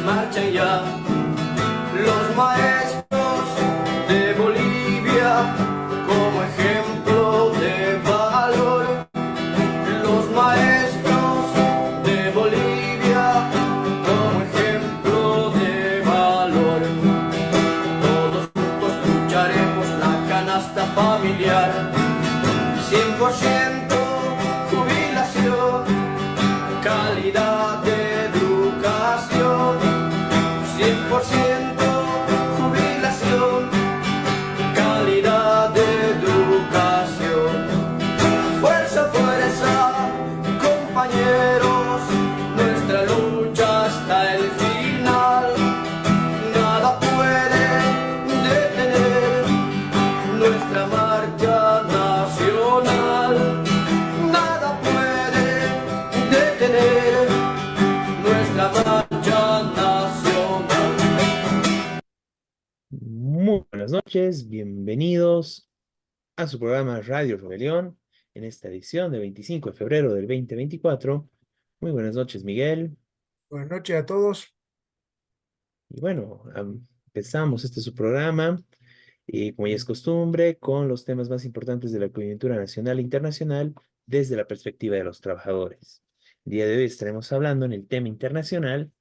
marchen ya. Los maestros de Bolivia como ejemplo de valor. Los maestros de Bolivia como ejemplo de valor. Todos juntos lucharemos la canasta familiar. 100% jubilación, calidad de educación. 100% jubilación, calidad de educación. Fuerza, fuerza, compañeros, nuestra lucha hasta el final. Nada puede detener nuestra marcha nacional. Nada puede detener nuestra marcha nacional. Muy buenas noches, bienvenidos a su programa Radio Rebelión en esta edición de 25 de febrero del 2024. Muy buenas noches, Miguel. Buenas noches a todos. Y bueno, empezamos este su programa, como ya es costumbre, con los temas más importantes de la coyuntura nacional e internacional desde la perspectiva de los trabajadores. El día de hoy estaremos hablando en el tema internacional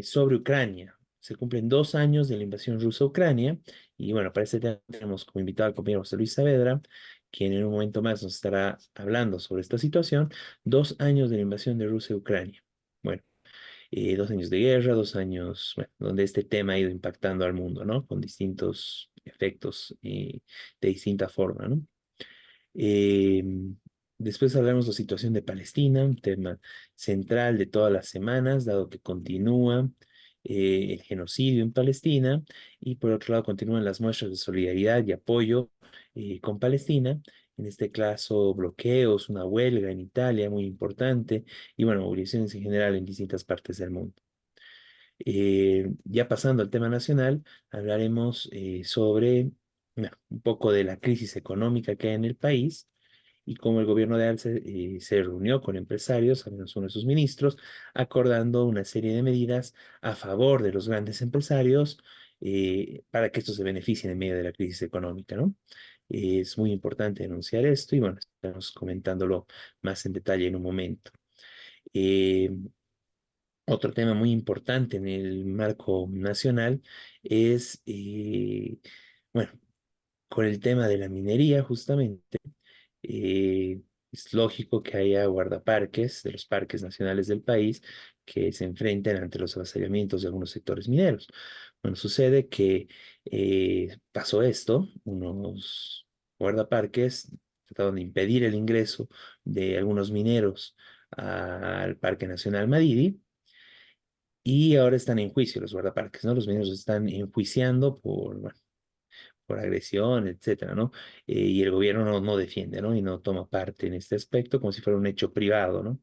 sobre Ucrania. Se cumplen 2 años de la invasión rusa a Ucrania y bueno, para este tema tenemos como invitado al compañero José Luis Saavedra, quien en un momento más nos estará hablando sobre esta situación. 2 años de la invasión de Rusia a Ucrania. Bueno, 2 años de guerra, 2 años, bueno, donde este tema ha ido impactando al mundo, ¿no? Con distintos efectos y de distinta forma, ¿no? Eh, Después hablamos de la situación de Palestina, un tema central de todas las semanas, dado que continúa el genocidio en Palestina y por otro lado continúan las muestras de solidaridad y apoyo con Palestina, en este caso bloqueos, una huelga en Italia muy importante y bueno, movilizaciones en general en distintas partes del mundo. Ya pasando al tema nacional, hablaremos sobre bueno, un poco de la crisis económica que hay en el país y cómo el gobierno de Arce se reunió con empresarios, al menos uno de sus ministros, acordando una serie de medidas a favor de los grandes empresarios para que estos se beneficien en medio de la crisis económica, ¿no? Es muy importante denunciar esto y bueno, estamos comentándolo más en detalle en un momento. Eh, Otro tema muy importante en el marco nacional es, bueno, con el tema de la minería, justamente, es lógico que haya guardaparques de los parques nacionales del país que se enfrenten ante los avasallamientos de algunos sectores mineros. Bueno, sucede que pasó esto, unos guardaparques trataron de impedir el ingreso de algunos mineros al Parque Nacional Madidi. Y ahora están en juicio los guardaparques, ¿no? Los mineros están enjuiciando por, bueno, por agresión, etcétera, ¿no? Y el gobierno no defiende, ¿no? Y no toma parte en este aspecto como si fuera un hecho privado, ¿no?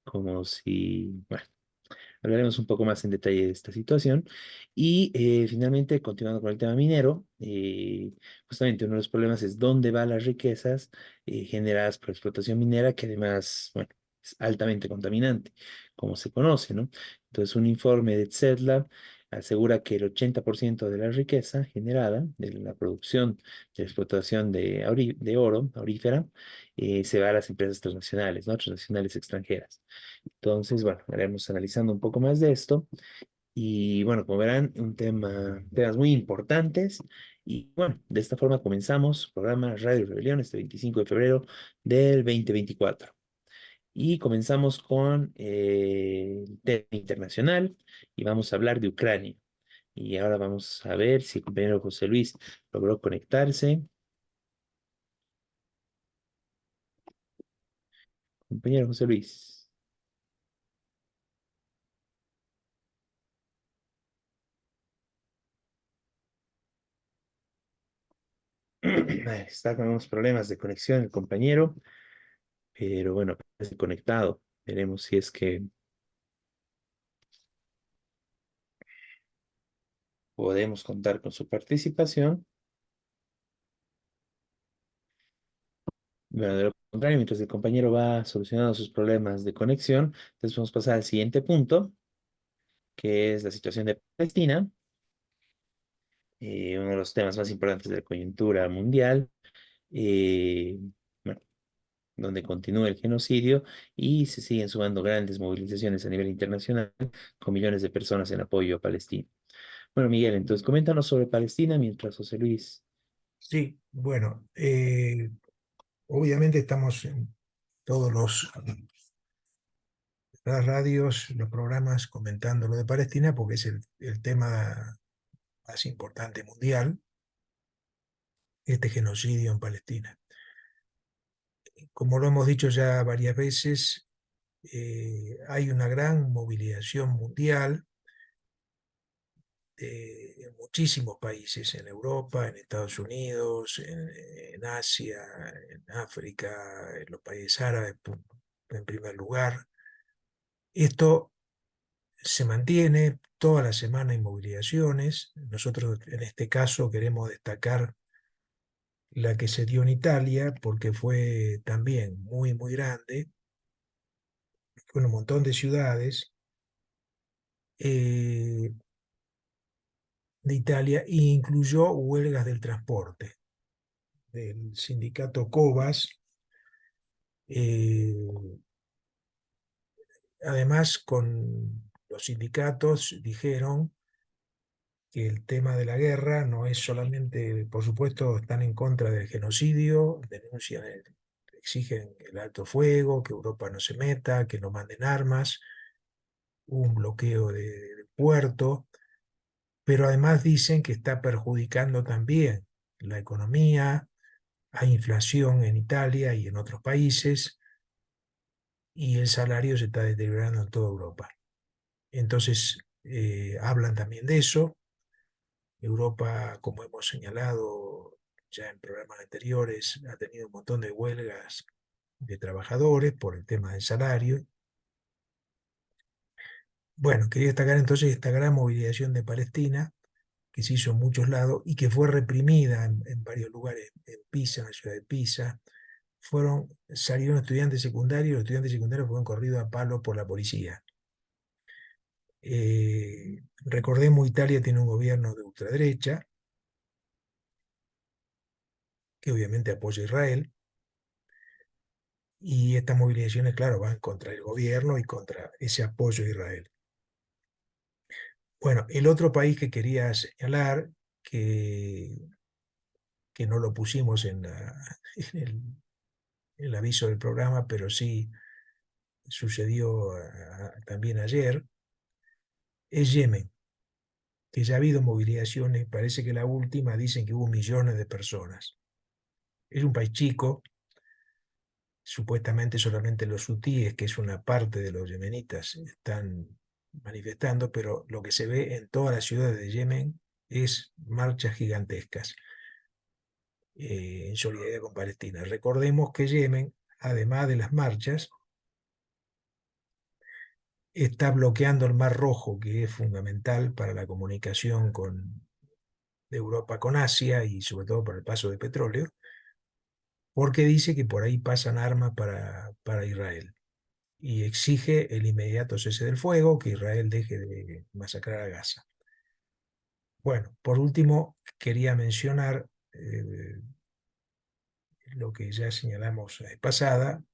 Como si, bueno, hablaremos un poco más en detalle de esta situación. Y finalmente, continuando con el tema minero, justamente uno de los problemas es dónde van las riquezas generadas por la explotación minera, que además, bueno, es altamente contaminante, como se conoce, ¿no? Entonces, un informe de Zetla asegura que el 80% de la riqueza generada de la producción de la explotación de oro aurífera se va a las empresas transnacionales, ¿no? Transnacionales extranjeras. Entonces, bueno, haremos analizando un poco más de esto. Y bueno, como verán, temas muy importantes. Y bueno, de esta forma comenzamos el programa Radio Rebelión este 25 de febrero del 2024. Y comenzamos con el tema internacional y vamos a hablar de Ucrania. Y ahora vamos a ver si el compañero José Luis logró conectarse. Compañero José Luis. Está con unos problemas de conexión el compañero. Pero bueno, parece conectado. Veremos si es que podemos contar con su participación. Bueno, de lo contrario, mientras el compañero va solucionando sus problemas de conexión, entonces vamos a pasar al siguiente punto, que es la situación de Palestina, uno de los temas más importantes de la coyuntura mundial, eh, bueno, donde continúa el genocidio y se siguen sumando grandes movilizaciones a nivel internacional con millones de personas en apoyo a Palestina. Bueno, Miguel, entonces coméntanos sobre Palestina mientras José Luis. Sí, bueno, obviamente estamos en todos las radios, los programas comentando lo de Palestina porque es el tema más importante mundial, este genocidio en Palestina. Como lo hemos dicho ya varias veces, hay una gran movilización mundial en muchísimos países, en Europa, en Estados Unidos, en Asia, en África, en los países árabes, en primer lugar. Esto se mantiene, toda la semana hay movilizaciones. Nosotros en este caso queremos destacar la que se dio en Italia, porque fue también muy, muy grande, fue en un montón de ciudades de Italia e incluyó huelgas del transporte, del sindicato Cobas. Eh, Además, con los sindicatos dijeron que el tema de la guerra no es solamente, por supuesto, están en contra del genocidio, denuncian, exigen el alto fuego, que Europa no se meta, que no manden armas, un bloqueo del puerto, pero además dicen que está perjudicando también la economía, hay inflación en Italia y en otros países, y el salario se está deteriorando en toda Europa. Entonces, hablan también de eso. Europa, como hemos señalado ya en programas anteriores, ha tenido un montón de huelgas de trabajadores por el tema del salario. Bueno, quería destacar entonces esta gran movilización de Palestina, que se hizo en muchos lados y que fue reprimida en varios lugares, en Pisa, en la ciudad de Pisa. Salieron estudiantes secundarios, los estudiantes secundarios fueron corridos a palo por la policía. Recordemos, Italia tiene un gobierno de ultraderecha, que obviamente apoya a Israel, y estas movilizaciones, claro, van contra el gobierno y contra ese apoyo a Israel. Bueno, el otro país que quería señalar, que no lo pusimos en el aviso del programa, pero sí sucedió también ayer, es Yemen, que ya ha habido movilizaciones, parece que la última dicen que hubo millones de personas. Es un país chico, supuestamente solamente los hutíes, que es una parte de los yemenitas, están manifestando, pero lo que se ve en todas las ciudades de Yemen es marchas gigantescas en solidaridad con Palestina. Recordemos que Yemen, además de las marchas, está bloqueando el Mar Rojo, que es fundamental para la comunicación de Europa con Asia y sobre todo por el paso de petróleo, porque dice que por ahí pasan armas para Israel y exige el inmediato cese del fuego, que Israel deje de masacrar a Gaza. Bueno, por último, quería mencionar lo que ya señalamos la vez pasada.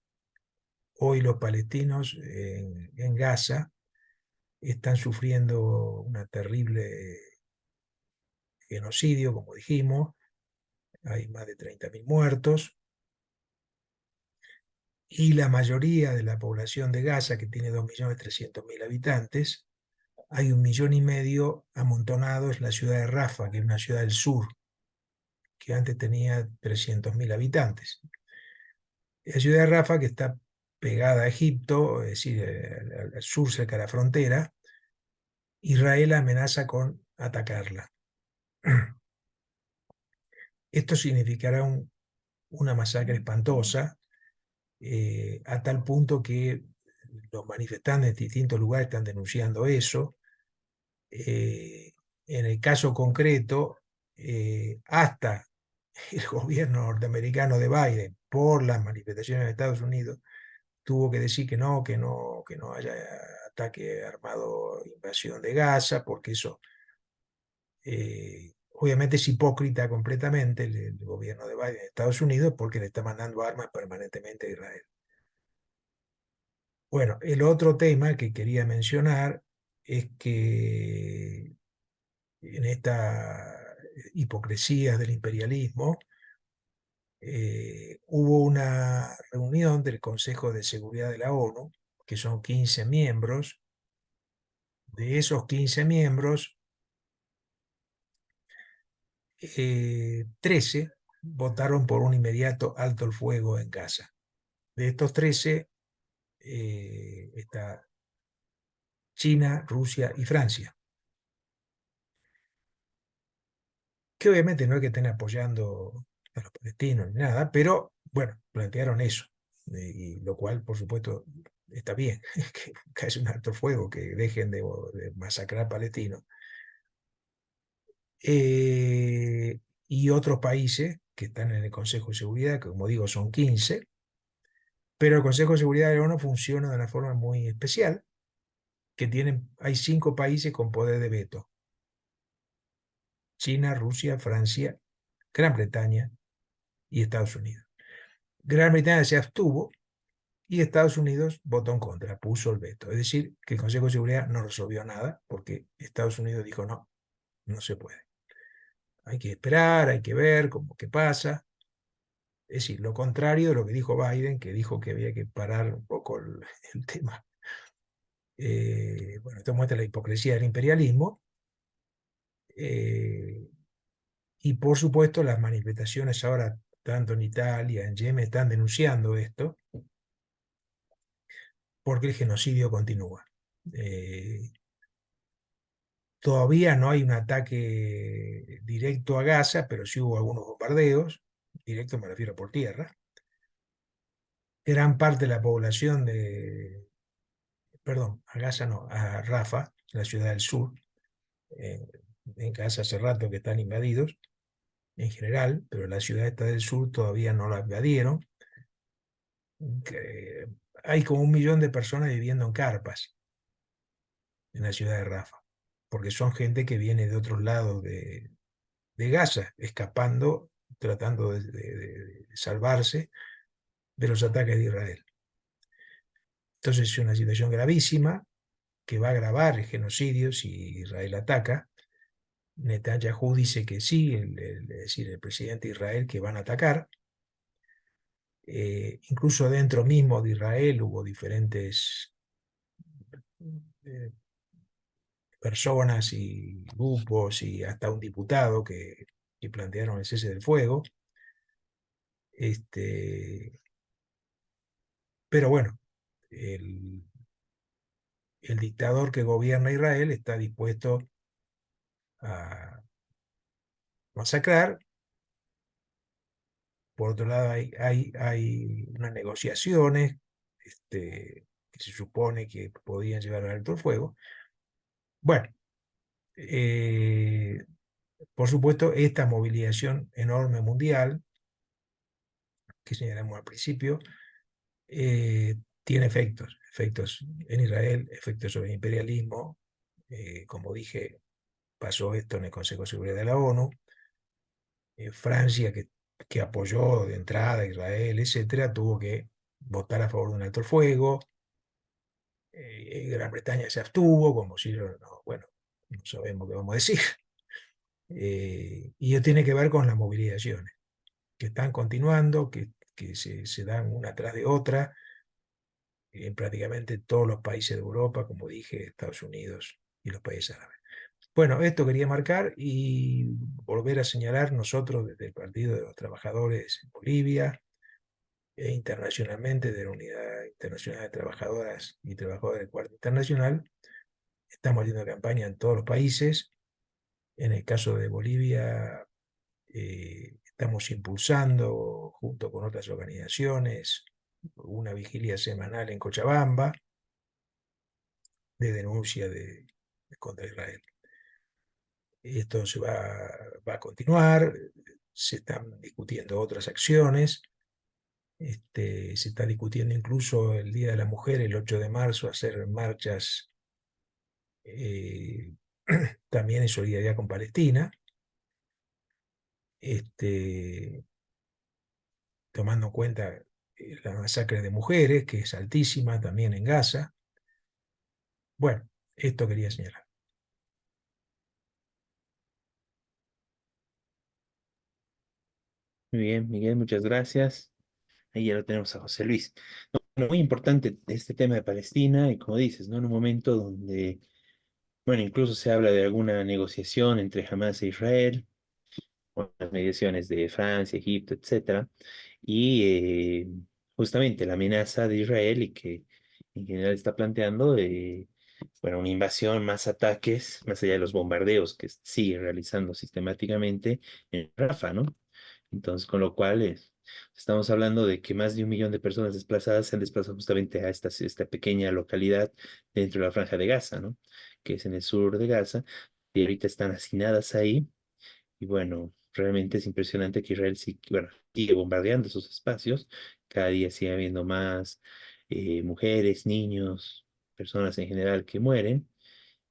Hoy los palestinos en Gaza están sufriendo una terrible genocidio, como dijimos. Hay más de 30.000 muertos. Y la mayoría de la población de Gaza, que tiene 2.300.000 habitantes, hay 1,5 millones amontonados en la ciudad de Rafa, que es una ciudad del sur, que antes tenía 300.000 habitantes. La ciudad de Rafa, que está pegada a Egipto, es decir, al sur, cerca de la frontera, Israel amenaza con atacarla. Esto significará una masacre espantosa, a tal punto que los manifestantes en distintos lugares están denunciando eso. En el caso concreto, hasta el gobierno norteamericano de Biden, por las manifestaciones de Estados Unidos, tuvo que decir que no haya ataque armado, invasión de Gaza, porque eso obviamente es hipócrita completamente el gobierno de Biden de Estados Unidos, porque le está mandando armas permanentemente a Israel. Bueno, el otro tema que quería mencionar es que en esta hipocresía del imperialismo hubo una reunión del Consejo de Seguridad de la ONU, que son 15 miembros. De esos 15 miembros, 13 votaron por un inmediato alto el fuego en Gaza. De estos 13 está China, Rusia y Francia, que obviamente no es que estén apoyando a los palestinos ni nada, pero bueno, plantearon eso, y lo cual, por supuesto, está bien, que haya un alto fuego, que dejen de masacrar palestinos. Y otros países que están en el Consejo de Seguridad, que como digo son 15, pero el Consejo de Seguridad de la ONU funciona de una forma muy especial, que hay 5 países con poder de veto: China, Rusia, Francia, Gran Bretaña y Estados Unidos. Gran Bretaña se abstuvo y Estados Unidos votó en contra, puso el veto. Es decir, que el Consejo de Seguridad no resolvió nada porque Estados Unidos dijo no, no se puede. Hay que esperar, hay que ver qué pasa. Es decir, lo contrario de lo que dijo Biden, que dijo que había que parar un poco el tema. Bueno, esto muestra la hipocresía del imperialismo. Y por supuesto las manifestaciones ahora, tanto en Italia, en Yemen, están denunciando esto, porque el genocidio continúa. Todavía no hay un ataque directo a Gaza, pero sí hubo algunos bombardeos, directo me refiero por tierra. Gran parte de la población perdón, a Gaza no, a Rafah, la ciudad del sur, en Gaza hace rato que están invadidos, en general, pero la ciudad esta del sur todavía no la invadieron. Hay como 1 millón de personas viviendo en carpas en la ciudad de Rafah, porque son gente que viene de otros lados de Gaza, escapando, tratando de salvarse de los ataques de Israel. Entonces es una situación gravísima que va a agravar el genocidio si Israel ataca. Netanyahu dice que sí, es decir, el presidente de Israel, que van a atacar. Incluso dentro mismo de Israel hubo diferentes personas y grupos y hasta un diputado que plantearon el cese del fuego. Pero bueno, el dictador que gobierna Israel está dispuesto a masacrar. Por otro lado, hay unas negociaciones que se supone que podían llevar al alto el fuego. Bueno, por supuesto, esta movilización enorme mundial, que señalamos al principio, tiene efectos en Israel, efectos sobre el imperialismo. Como dije, pasó esto en el Consejo de Seguridad de la ONU. Francia, que apoyó de entrada a Israel, etcétera, tuvo que votar a favor de un alto el fuego. Gran Bretaña se abstuvo, como si, bueno, no sabemos qué vamos a decir. Y eso tiene que ver con las movilizaciones, que están continuando, que se dan una tras de otra, en prácticamente todos los países de Europa, como dije, Estados Unidos y los países árabes. Bueno, esto quería marcar y volver a señalar nosotros desde el Partido de los Trabajadores en Bolivia e internacionalmente de la Unidad Internacional de Trabajadoras y Trabajadores del Cuarto Internacional. Estamos haciendo campaña en todos los países. En el caso de Bolivia, estamos impulsando, junto con otras organizaciones, una vigilia semanal en Cochabamba de denuncia contra Israel. Esto va a continuar, se están discutiendo otras acciones. Se está discutiendo incluso el Día de la Mujer, el 8 de marzo, hacer marchas eh, también en solidaridad con Palestina, este, tomando en cuenta la masacre de mujeres, que es altísima también en Gaza. Bueno, esto quería señalar. Muy bien, Miguel, muchas gracias. Ahí ya lo tenemos a José Luis. No, bueno, muy importante este tema de Palestina y como dices, ¿no? En un momento donde, bueno, incluso se habla de alguna negociación entre Hamas e Israel, con las mediaciones de Francia, Egipto, etcétera, y justamente la amenaza de Israel y que en general está planteando, bueno, una invasión, más ataques, más allá de los bombardeos que sigue realizando sistemáticamente en Rafah, ¿no? Entonces, con lo cual estamos hablando de que más de 1 millón de personas desplazadas se han desplazado justamente a esta pequeña localidad dentro de la Franja de Gaza, ¿no? Que es en el sur de Gaza, y ahorita están hacinadas ahí. Y bueno, realmente es impresionante que Israel bueno, sigue bombardeando esos espacios. Cada día sigue habiendo más mujeres, niños, personas en general que mueren.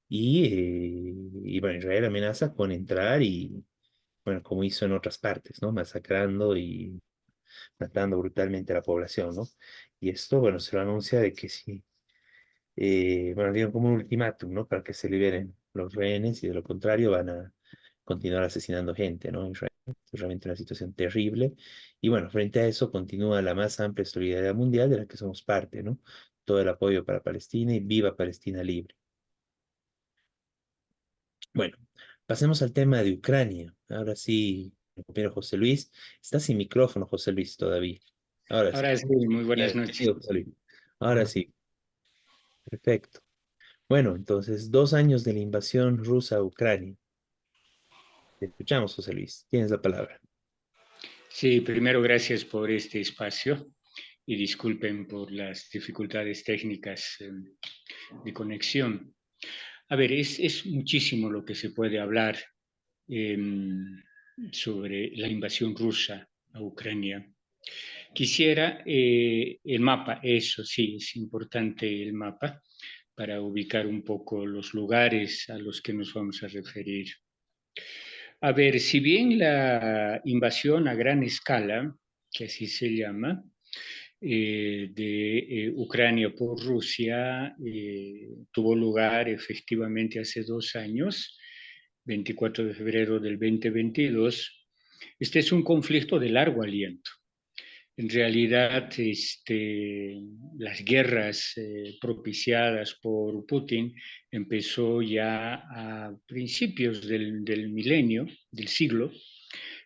Y bueno, Israel amenaza con entrar y, bueno, como hizo en otras partes, ¿no? Masacrando y matando brutalmente a la población, ¿no? Y esto, bueno, se lo anuncia de que sí, bueno, dieron como un ultimátum, ¿no? Para que se liberen los rehenes y de lo contrario van a continuar asesinando gente, ¿no? Israel. Es realmente una situación terrible. Y bueno, frente a eso continúa la más amplia solidaridad mundial de la que somos parte, ¿no? Todo el apoyo para Palestina y viva Palestina libre. Bueno, pasemos al tema de Ucrania. Ahora sí, mi compañero José Luis. Está sin micrófono, José Luis, todavía. Ahora sí. Ahora sí, muy buenas noches. Bienvenido, José Luis. Ahora sí, perfecto. Bueno, entonces, 2 años de la invasión rusa a Ucrania. Te escuchamos, José Luis. Tienes la palabra. Sí, primero gracias por este espacio y disculpen por las dificultades técnicas de conexión. A ver, es muchísimo lo que se puede hablar eh, sobre la invasión rusa a Ucrania. Quisiera el mapa, eso sí, es importante el mapa para ubicar un poco los lugares a los que nos vamos a referir. A ver, si bien la invasión a gran escala, que así se llama, de Ucrania por Rusia tuvo lugar efectivamente hace 2 años, 24 de febrero del 2022, este es un conflicto de largo aliento. En realidad, las guerras propiciadas por Putin empezó ya a principios del milenio, del siglo,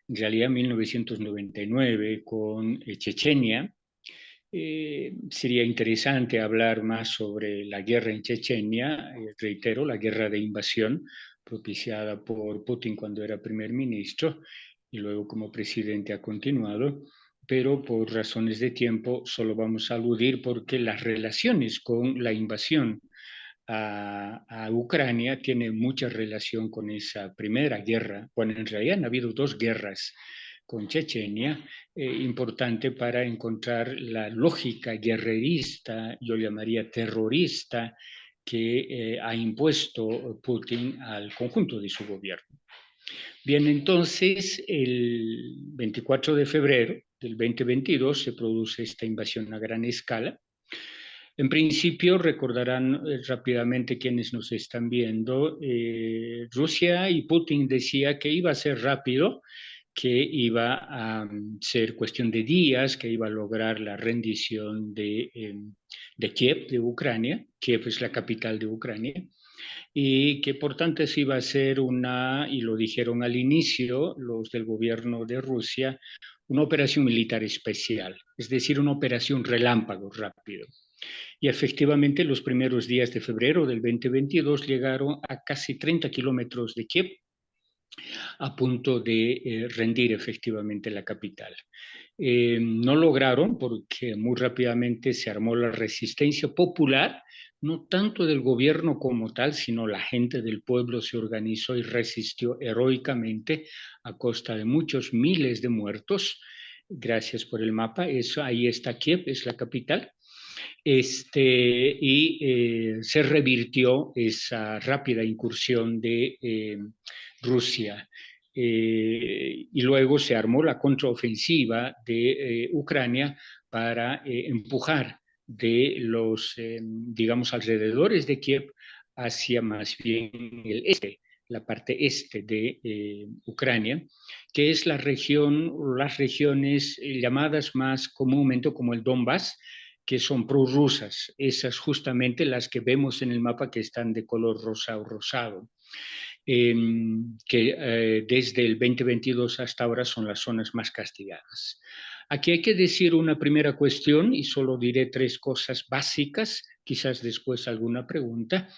en realidad 1999 con Chechenia. Sería interesante hablar más sobre la guerra en Chechenia, reitero, la guerra de invasión propiciada por Putin cuando era primer ministro y luego como presidente ha continuado, pero por razones de tiempo solo vamos a aludir porque las relaciones con la invasión a Ucrania tienen mucha relación con esa primera guerra, cuando en realidad han habido 2 guerras con Chechenia, importante para encontrar la lógica guerrerista, yo llamaría terrorista, que ha impuesto Putin al conjunto de su gobierno. Bien, entonces el 24 de febrero del 2022 se produce esta invasión a gran escala. En principio, recordarán rápidamente quienes nos están viendo, Rusia y Putin decía que iba a ser rápido, que iba a ser cuestión de días, que iba a lograr la rendición de Kiev, de Ucrania. Kiev es la capital de Ucrania, y que por tanto eso iba a ser y lo dijeron al inicio los del gobierno de Rusia, una operación militar especial, es decir, una operación relámpago rápido. Y efectivamente los primeros días de febrero del 2022 llegaron a casi 30 kilómetros de Kiev, a punto de rendir efectivamente la capital. No lograron porque muy rápidamente se armó la resistencia popular, no tanto del gobierno como tal, sino la gente del pueblo se organizó y resistió heroicamente a costa de muchos miles de muertos. Gracias por el mapa. Eso, ahí está Kiev, es la capital. Se revirtió esa rápida incursión de Rusia. Y luego se armó la contraofensiva de Ucrania para empujar de los, digamos, alrededores de Kiev hacia más bien el este, la parte este de Ucrania, que es la región, las regiones llamadas más comúnmente como el Donbass, que son prorrusas, esas justamente las que vemos en el mapa que están de color rosa o rosado, que desde el 2022 hasta ahora son las zonas más castigadas. Aquí hay que decir una primera cuestión y solo diré 3 cosas básicas, quizás después alguna pregunta.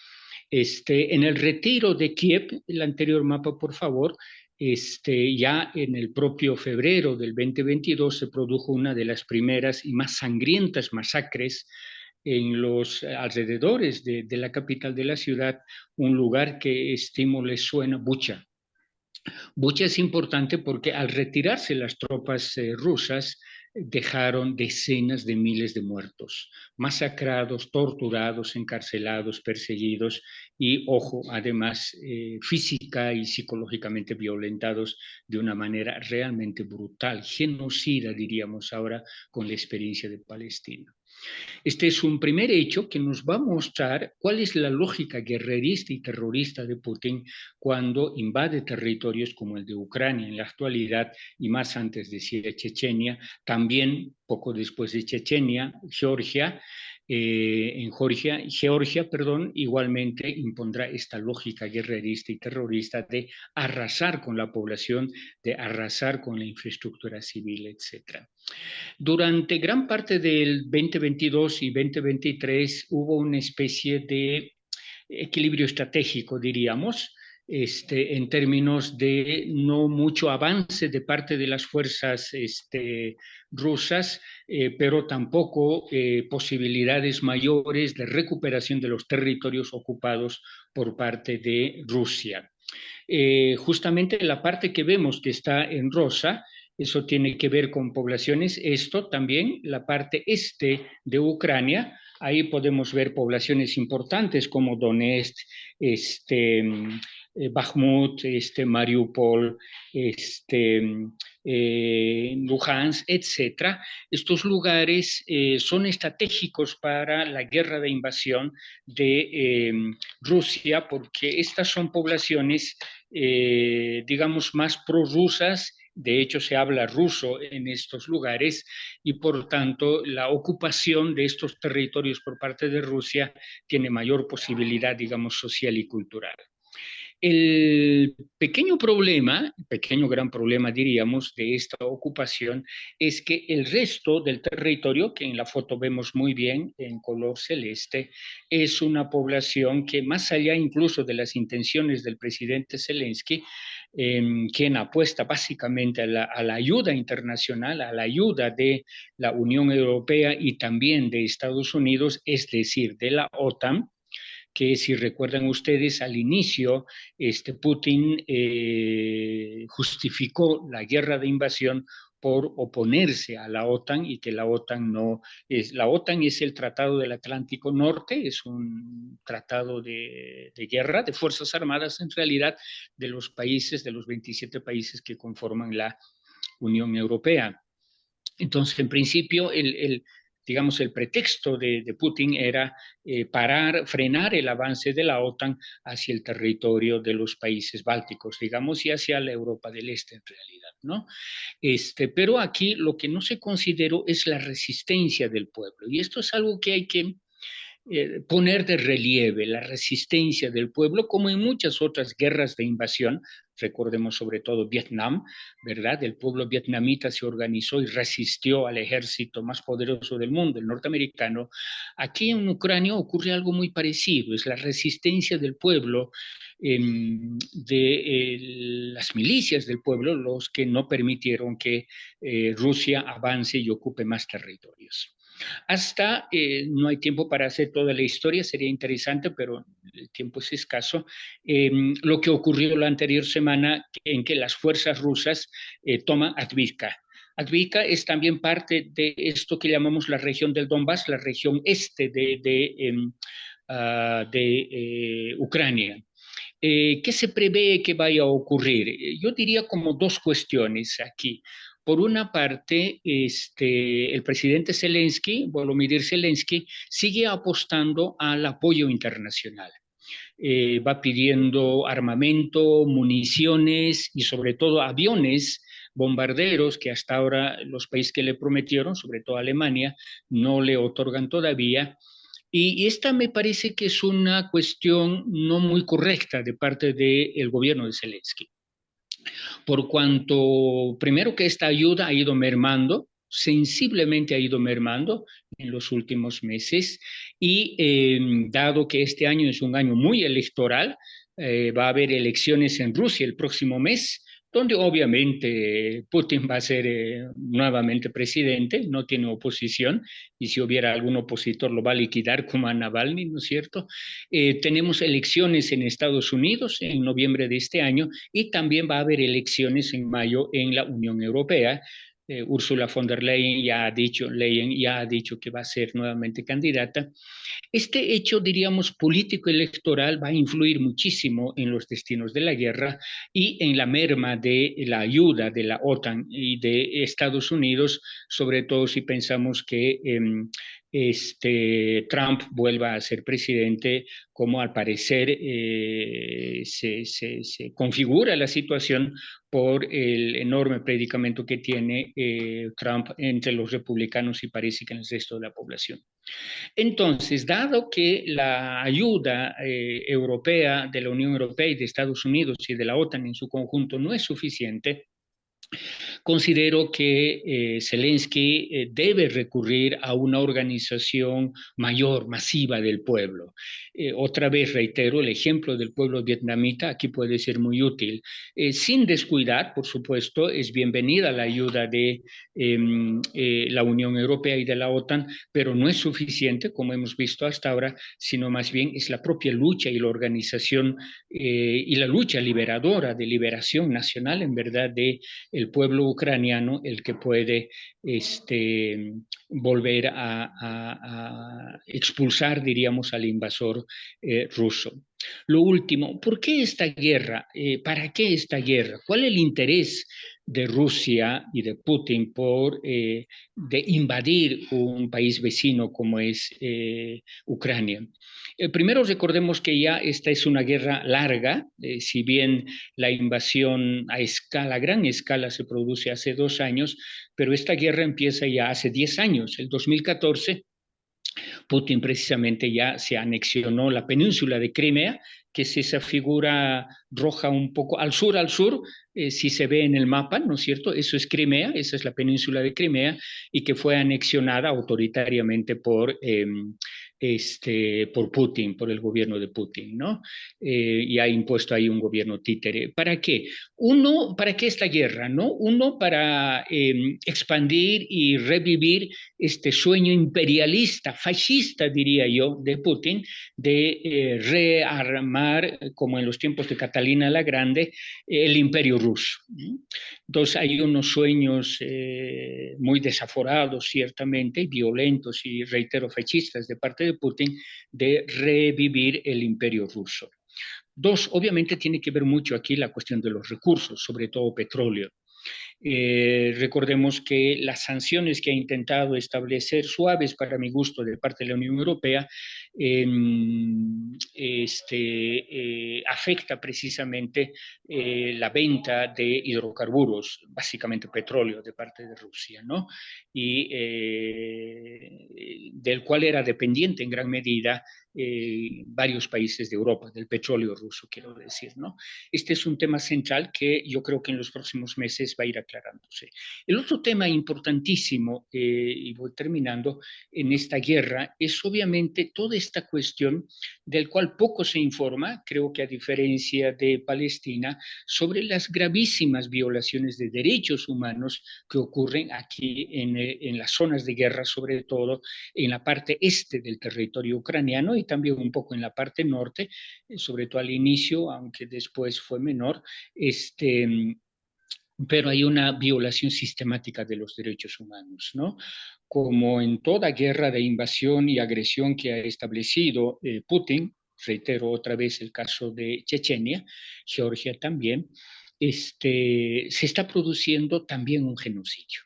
En el retiro de Kiev, el anterior mapa, por favor, ya en el propio febrero del 2022 se produjo una de las primeras y más sangrientas masacres en los alrededores de la capital de la ciudad, un lugar que estimo les suena, Bucha. Bucha es importante porque al retirarse las tropas rusas, dejaron decenas de miles de muertos, masacrados, torturados, encarcelados, perseguidos y, ojo, además física y psicológicamente violentados de una manera realmente brutal, genocida, diríamos ahora, con la experiencia de Palestina. Este es un primer hecho que nos va a mostrar cuál es la lógica guerrerista y terrorista de Putin cuando invade territorios como el de Ucrania en la actualidad y más antes de Chechenia, también poco después de Chechenia, Georgia, Georgia, igualmente impondrá esta lógica guerrerista y terrorista de arrasar con la población, de arrasar con la infraestructura civil, etc. Durante gran parte del 2022 y 2023 hubo una especie de equilibrio estratégico, diríamos, en términos de no mucho avance de parte de las fuerzas rusas, pero tampoco posibilidades mayores de recuperación de los territorios ocupados por parte de Rusia. Justamente la parte que vemos que está en rosa, eso tiene que ver con poblaciones, esto también, la parte este de Ucrania, ahí podemos ver poblaciones importantes como Donetsk, Bakhmut, Mariupol, Luhansk, etc. Estos lugares son estratégicos para la guerra de invasión de Rusia porque estas son poblaciones, digamos, más prorrusas. De hecho, se habla ruso en estos lugares y, por tanto, la ocupación de estos territorios por parte de Rusia tiene mayor posibilidad, digamos, social y cultural. El pequeño gran problema, diríamos, de esta ocupación es que el resto del territorio, que en la foto vemos muy bien en color celeste, es una población que más allá incluso de las intenciones del presidente Zelensky, quien apuesta básicamente a la ayuda internacional, a la ayuda de la Unión Europea y también de Estados Unidos, es decir, de la OTAN, que si recuerdan ustedes al inicio, Putin justificó la guerra de invasión por oponerse a la OTAN y que la OTAN no es. La OTAN es el Tratado del Atlántico Norte, es un tratado de guerra, de fuerzas armadas en realidad, de los países, de los 27 países que conforman la Unión Europea. Entonces, en principio, digamos, el pretexto de Putin era frenar el avance de la OTAN hacia el territorio de los países bálticos, digamos, y hacia la Europa del Este en realidad, ¿no? Pero aquí lo que no se consideró es la resistencia del pueblo, y esto es algo que hay que poner de relieve, la resistencia del pueblo, como en muchas otras guerras de invasión. Recordemos sobre todo Vietnam, ¿verdad? El pueblo vietnamita se organizó y resistió al ejército más poderoso del mundo, el norteamericano. Aquí en Ucrania ocurre algo muy parecido, es la resistencia del pueblo, las milicias del pueblo, los que no permitieron que Rusia avance y ocupe más territorios. Hasta, no hay tiempo para hacer toda la historia, sería interesante, pero el tiempo es escaso, lo que ocurrió la anterior semana en que las fuerzas rusas toman Advivka. Advika es también parte de esto que llamamos la región del Donbass, la región este de Ucrania. ¿Qué se prevé que vaya a ocurrir? Yo diría como dos cuestiones aquí. Por una parte, el presidente Zelensky, Volodymyr Zelensky, sigue apostando al apoyo internacional. Va pidiendo armamento, municiones y sobre todo aviones, bombarderos, que hasta ahora los países que le prometieron, sobre todo Alemania, no le otorgan todavía. Y esta me parece que es una cuestión no muy correcta de parte del gobierno de Zelensky, por cuanto primero que esta ayuda ha ido mermando, sensiblemente ha ido mermando en los últimos meses y dado que este año es un año muy electoral, va a haber elecciones en Rusia el próximo mes, donde obviamente Putin va a ser nuevamente presidente, no tiene oposición, y si hubiera algún opositor lo va a liquidar como a Navalny, ¿no es cierto? Tenemos elecciones en Estados Unidos en noviembre de este año y también va a haber elecciones en mayo en la Unión Europea. Ursula von der Leyen ya ha dicho que va a ser nuevamente candidata. Este hecho, diríamos, político-electoral va a influir muchísimo en los destinos de la guerra y en la merma de la ayuda de la OTAN y de Estados Unidos, sobre todo si pensamos que Trump vuelva a ser presidente, como al parecer se configura la situación por el enorme predicamento que tiene Trump entre los republicanos y parece que en el resto de la población. Entonces, dado que la ayuda europea de la Unión Europea y de Estados Unidos y de la OTAN en su conjunto no es suficiente, considero que Zelensky debe recurrir a una organización mayor, masiva del pueblo. Otra vez reitero, el ejemplo del pueblo vietnamita aquí puede ser muy útil. Sin descuidar, por supuesto, es bienvenida la ayuda de la Unión Europea y de la OTAN, pero no es suficiente, como hemos visto hasta ahora, sino más bien es la propia lucha y la organización y la lucha liberadora de liberación nacional, en verdad, de el pueblo ucraniano el que puede volver a expulsar, diríamos, al invasor ruso. Lo último, ¿por qué esta guerra? ¿Para qué esta guerra? ¿Cuál es el interés de Rusia y de Putin de invadir un país vecino como es Ucrania? Primero recordemos que ya esta es una guerra larga, si bien la invasión a gran escala se produce hace 2 años, pero esta guerra empieza ya hace 10 años, el 2014. Putin precisamente ya se anexionó la península de Crimea, que es esa figura roja un poco al sur, si se ve en el mapa, ¿no es cierto? Eso es Crimea, esa es la península de Crimea, y que fue anexionada autoritariamente por Putin, por el gobierno de Putin, ¿no? Y ha impuesto ahí un gobierno títere. ¿Para qué? Uno, ¿para qué esta guerra, no? Uno, para expandir y revivir este sueño imperialista, fascista, diría yo, de Putin, de rearmar, como en los tiempos de Catalina la Grande, el imperio ruso. Entonces hay unos sueños muy desaforados, ciertamente, violentos y, reitero, fascistas de parte de Putin, de revivir el imperio ruso. Dos, obviamente tiene que ver mucho aquí la cuestión de los recursos, sobre todo petróleo. Recordemos que las sanciones que ha intentado establecer, suaves para mi gusto, de parte de la Unión Europea, afecta precisamente la venta de hidrocarburos, básicamente petróleo, de parte de Rusia, ¿no? Y del cual era dependiente en gran medida varios países de Europa, del petróleo ruso, quiero decir, ¿no? Este es un tema central que yo creo que en los próximos meses va a ir aclarándose. El otro tema importantísimo, y voy terminando, en esta guerra, es obviamente toda esta cuestión del cual poco se informa, creo que a diferencia de Palestina, sobre las gravísimas violaciones de derechos humanos que ocurren aquí en las zonas de guerra, sobre todo en la parte este del territorio ucraniano y también un poco en la parte norte, sobre todo al inicio, aunque después fue menor, pero hay una violación sistemática de los derechos humanos, ¿no? Como en toda guerra de invasión y agresión que ha establecido Putin, reitero otra vez el caso de Chechenia, Georgia también, se está produciendo también un genocidio.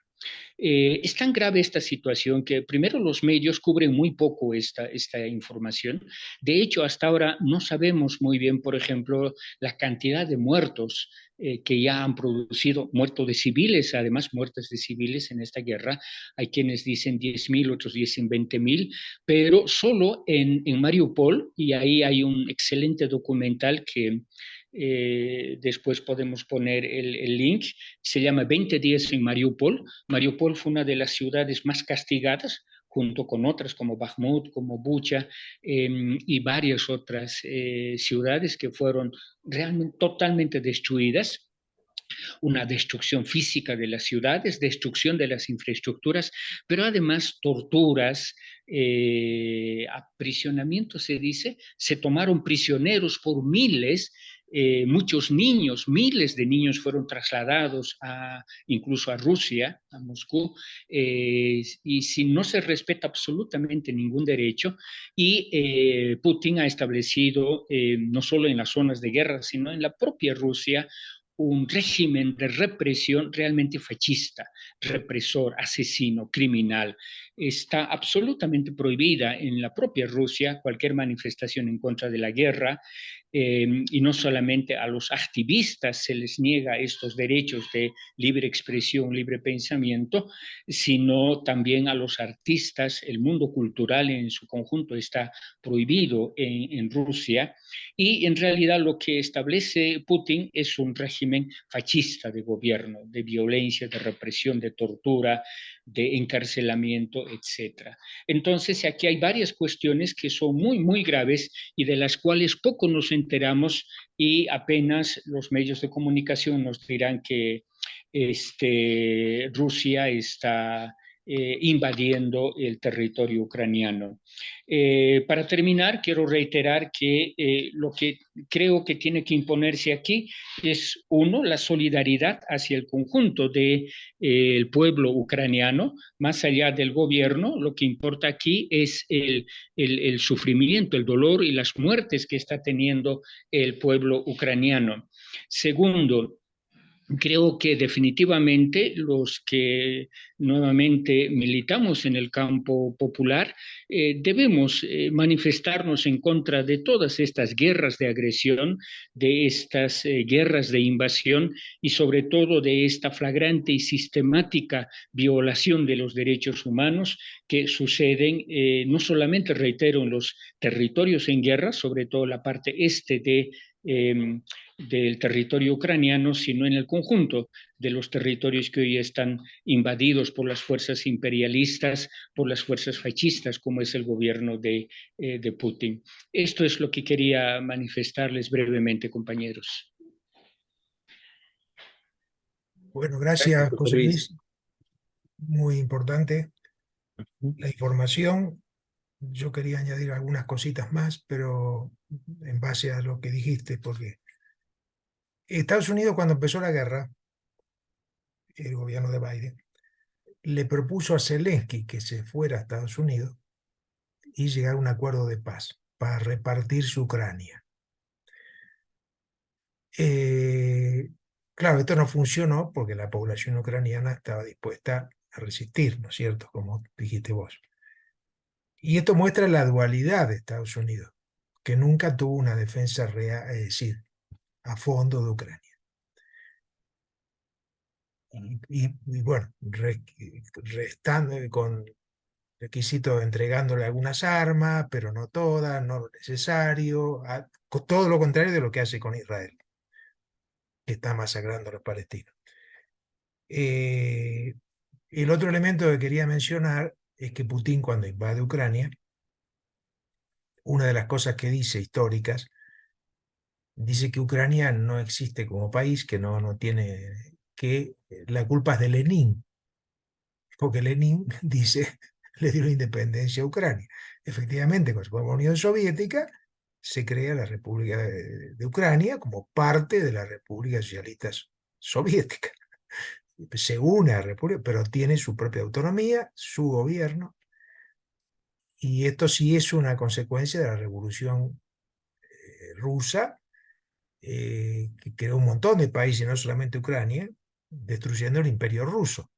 Es tan grave esta situación que primero los medios cubren muy poco esta información. De hecho, hasta ahora no sabemos muy bien, por ejemplo, la cantidad de muertos que ya han producido, muertos de civiles, además muertes de civiles en esta guerra. Hay quienes dicen 10.000, otros dicen 20.000, pero solo en Mariupol, y ahí hay un excelente documental que después podemos poner el link, se llama 20 días en Mariupol. Mariupol fue una de las ciudades más castigadas, junto con otras como Bakhmut, como Bucha y varias otras ciudades que fueron realmente totalmente destruidas. Una destrucción física de las ciudades, destrucción de las infraestructuras, pero además torturas, aprisionamiento se dice, se tomaron prisioneros por miles, muchos niños, miles de niños fueron trasladados incluso a Rusia, a Moscú, y si no se respeta absolutamente ningún derecho, y Putin ha establecido, no solo en las zonas de guerra, sino en la propia Rusia, un régimen de represión realmente fascista, represor, asesino, criminal. Está absolutamente prohibida en la propia Rusia cualquier manifestación en contra de la guerra, y no solamente a los activistas se les niega estos derechos de libre expresión, libre pensamiento, sino también a los artistas. El mundo cultural en su conjunto está prohibido en Rusia, y en realidad lo que establece Putin es un régimen fascista de gobierno, de violencia, de represión, de tortura, de encarcelamiento, etc. Entonces, aquí hay varias cuestiones que son muy, muy graves y de las cuales poco nos enteramos, y apenas los medios de comunicación nos dirán que Rusia está invadiendo el territorio ucraniano. Para terminar, quiero reiterar que lo que creo que tiene que imponerse aquí es, uno, la solidaridad hacia el conjunto del pueblo ucraniano, más allá del gobierno. Lo que importa aquí es el sufrimiento, el dolor y las muertes que está teniendo el pueblo ucraniano. Segundo, creo que definitivamente los que nuevamente militamos en el campo popular debemos manifestarnos en contra de todas estas guerras de agresión, de estas guerras de invasión y sobre todo de esta flagrante y sistemática violación de los derechos humanos que suceden no solamente, reitero, en los territorios en guerra, sobre todo la parte este del territorio ucraniano, sino en el conjunto de los territorios que hoy están invadidos por las fuerzas imperialistas, por las fuerzas fascistas, como es el gobierno de Putin. Esto es lo que quería manifestarles brevemente, compañeros. Bueno, gracias, José José Luis. Luis. Muy importante la información. Yo quería añadir algunas cositas más, pero en base a lo que dijiste, porque Estados Unidos, cuando empezó la guerra, el gobierno de Biden le propuso a Zelensky que se fuera a Estados Unidos y llegar a un acuerdo de paz para repartir su Ucrania. Claro, esto no funcionó porque la población ucraniana estaba dispuesta a resistir, ¿no es cierto? Como dijiste vos. Y esto muestra la dualidad de Estados Unidos, que nunca tuvo una defensa real, es decir, a fondo de Ucrania. Y bueno, restando con requisitos, entregándole algunas armas, pero no todas, no lo necesario, todo lo contrario de lo que hace con Israel, que está masacrando a los palestinos. El otro elemento que quería mencionar es que Putin, cuando invade Ucrania, una de las cosas que dice históricas, dice que Ucrania no existe como país, que no tiene, que la culpa es de Lenin, porque Lenin dice, le dio la independencia a Ucrania. Efectivamente, con la Unión Soviética se crea la República de Ucrania como parte de la República Socialista Soviética. se une a la República, pero tiene su propia autonomía, su gobierno, y esto sí es una consecuencia de la Revolución rusa, que creó un montón de países, no solamente Ucrania, destruyendo el imperio ruso.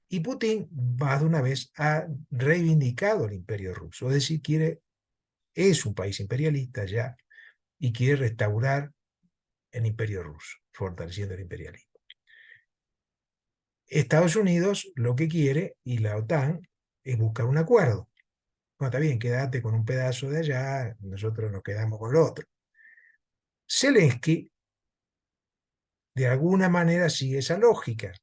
Y Putin, más de una vez, ha reivindicado el imperio ruso, es decir, es un país imperialista ya, y quiere restaurar el imperio ruso, fortaleciendo el imperialismo. Estados Unidos lo que quiere, y la OTAN, es buscar un acuerdo. Bueno, está bien, quédate con un pedazo de allá, nosotros nos quedamos con lo otro. Zelensky, de alguna manera, sigue esa lógica.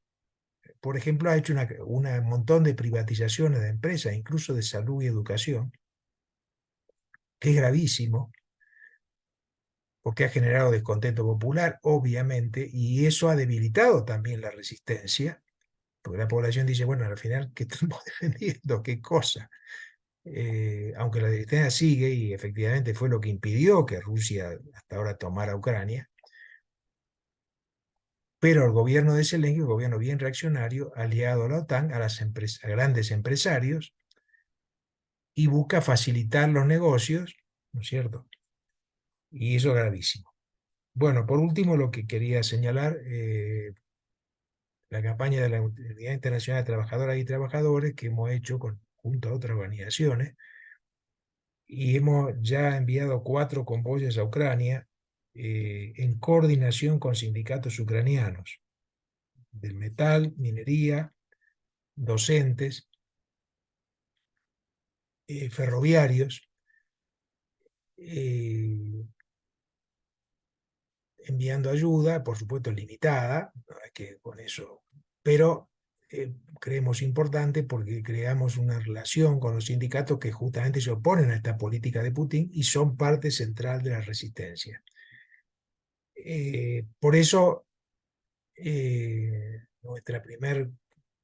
Por ejemplo, ha hecho un montón de privatizaciones de empresas, incluso de salud y educación, que es gravísimo, porque ha generado descontento popular, obviamente, y eso ha debilitado también la resistencia, porque la población dice, bueno, al final, ¿qué estamos defendiendo? ¿Qué cosa? Aunque la resistencia sigue, y efectivamente fue lo que impidió que Rusia hasta ahora tomara Ucrania, pero el gobierno de Zelensky, un gobierno bien reaccionario, aliado a la OTAN, a grandes empresarios, y busca facilitar los negocios, ¿no es cierto? Y eso es gravísimo. Bueno, por último, lo que quería señalar, la campaña de la Unidad Internacional de Trabajadoras y Trabajadores que hemos hecho junto a otras organizaciones, y hemos ya enviado 4 convoyes a Ucrania en coordinación con sindicatos ucranianos del metal, minería, docentes, ferroviarios, eh, enviando ayuda, por supuesto limitada, no hay que con eso, pero creemos importante porque creamos una relación con los sindicatos que justamente se oponen a esta política de Putin y son parte central de la resistencia. Por eso, nuestra primera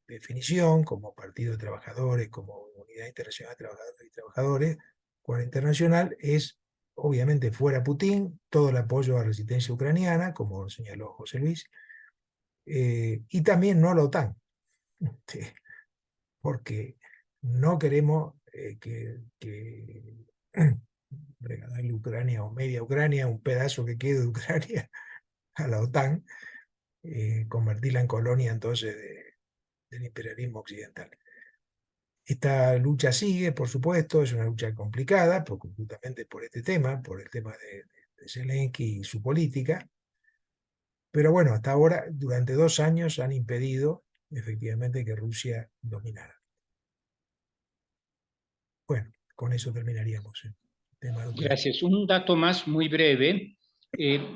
definición como Partido de Trabajadores, como Unidad Internacional de Trabajadores y Trabajadores, con internacional, es obviamente fuera Putin, todo el apoyo a la resistencia ucraniana, como señaló José Luis, y también no a la OTAN, porque no queremos que regalarle Ucrania o media Ucrania, un pedazo que quede de Ucrania a la OTAN, convertirla en colonia entonces del imperialismo occidental. Esta lucha sigue, por supuesto, es una lucha complicada, justamente por este tema, por el tema de Zelensky y su política, pero bueno, hasta ahora, durante 2 años han impedido efectivamente que Rusia dominara. Bueno, con eso terminaríamos el tema de Ucrania. Gracias. Un dato más muy breve.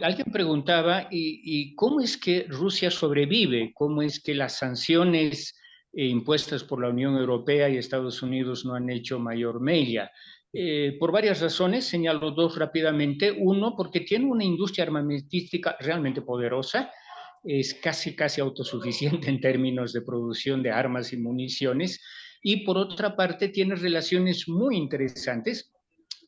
Alguien preguntaba, ¿y cómo es que Rusia sobrevive? ¿Cómo es que las sanciones impuestas por la Unión Europea y Estados Unidos no han hecho mayor mella? Por varias razones, señalo 2 rápidamente. Uno, porque tiene una industria armamentística realmente poderosa, es casi autosuficiente en términos de producción de armas y municiones, y por otra parte tiene relaciones muy interesantes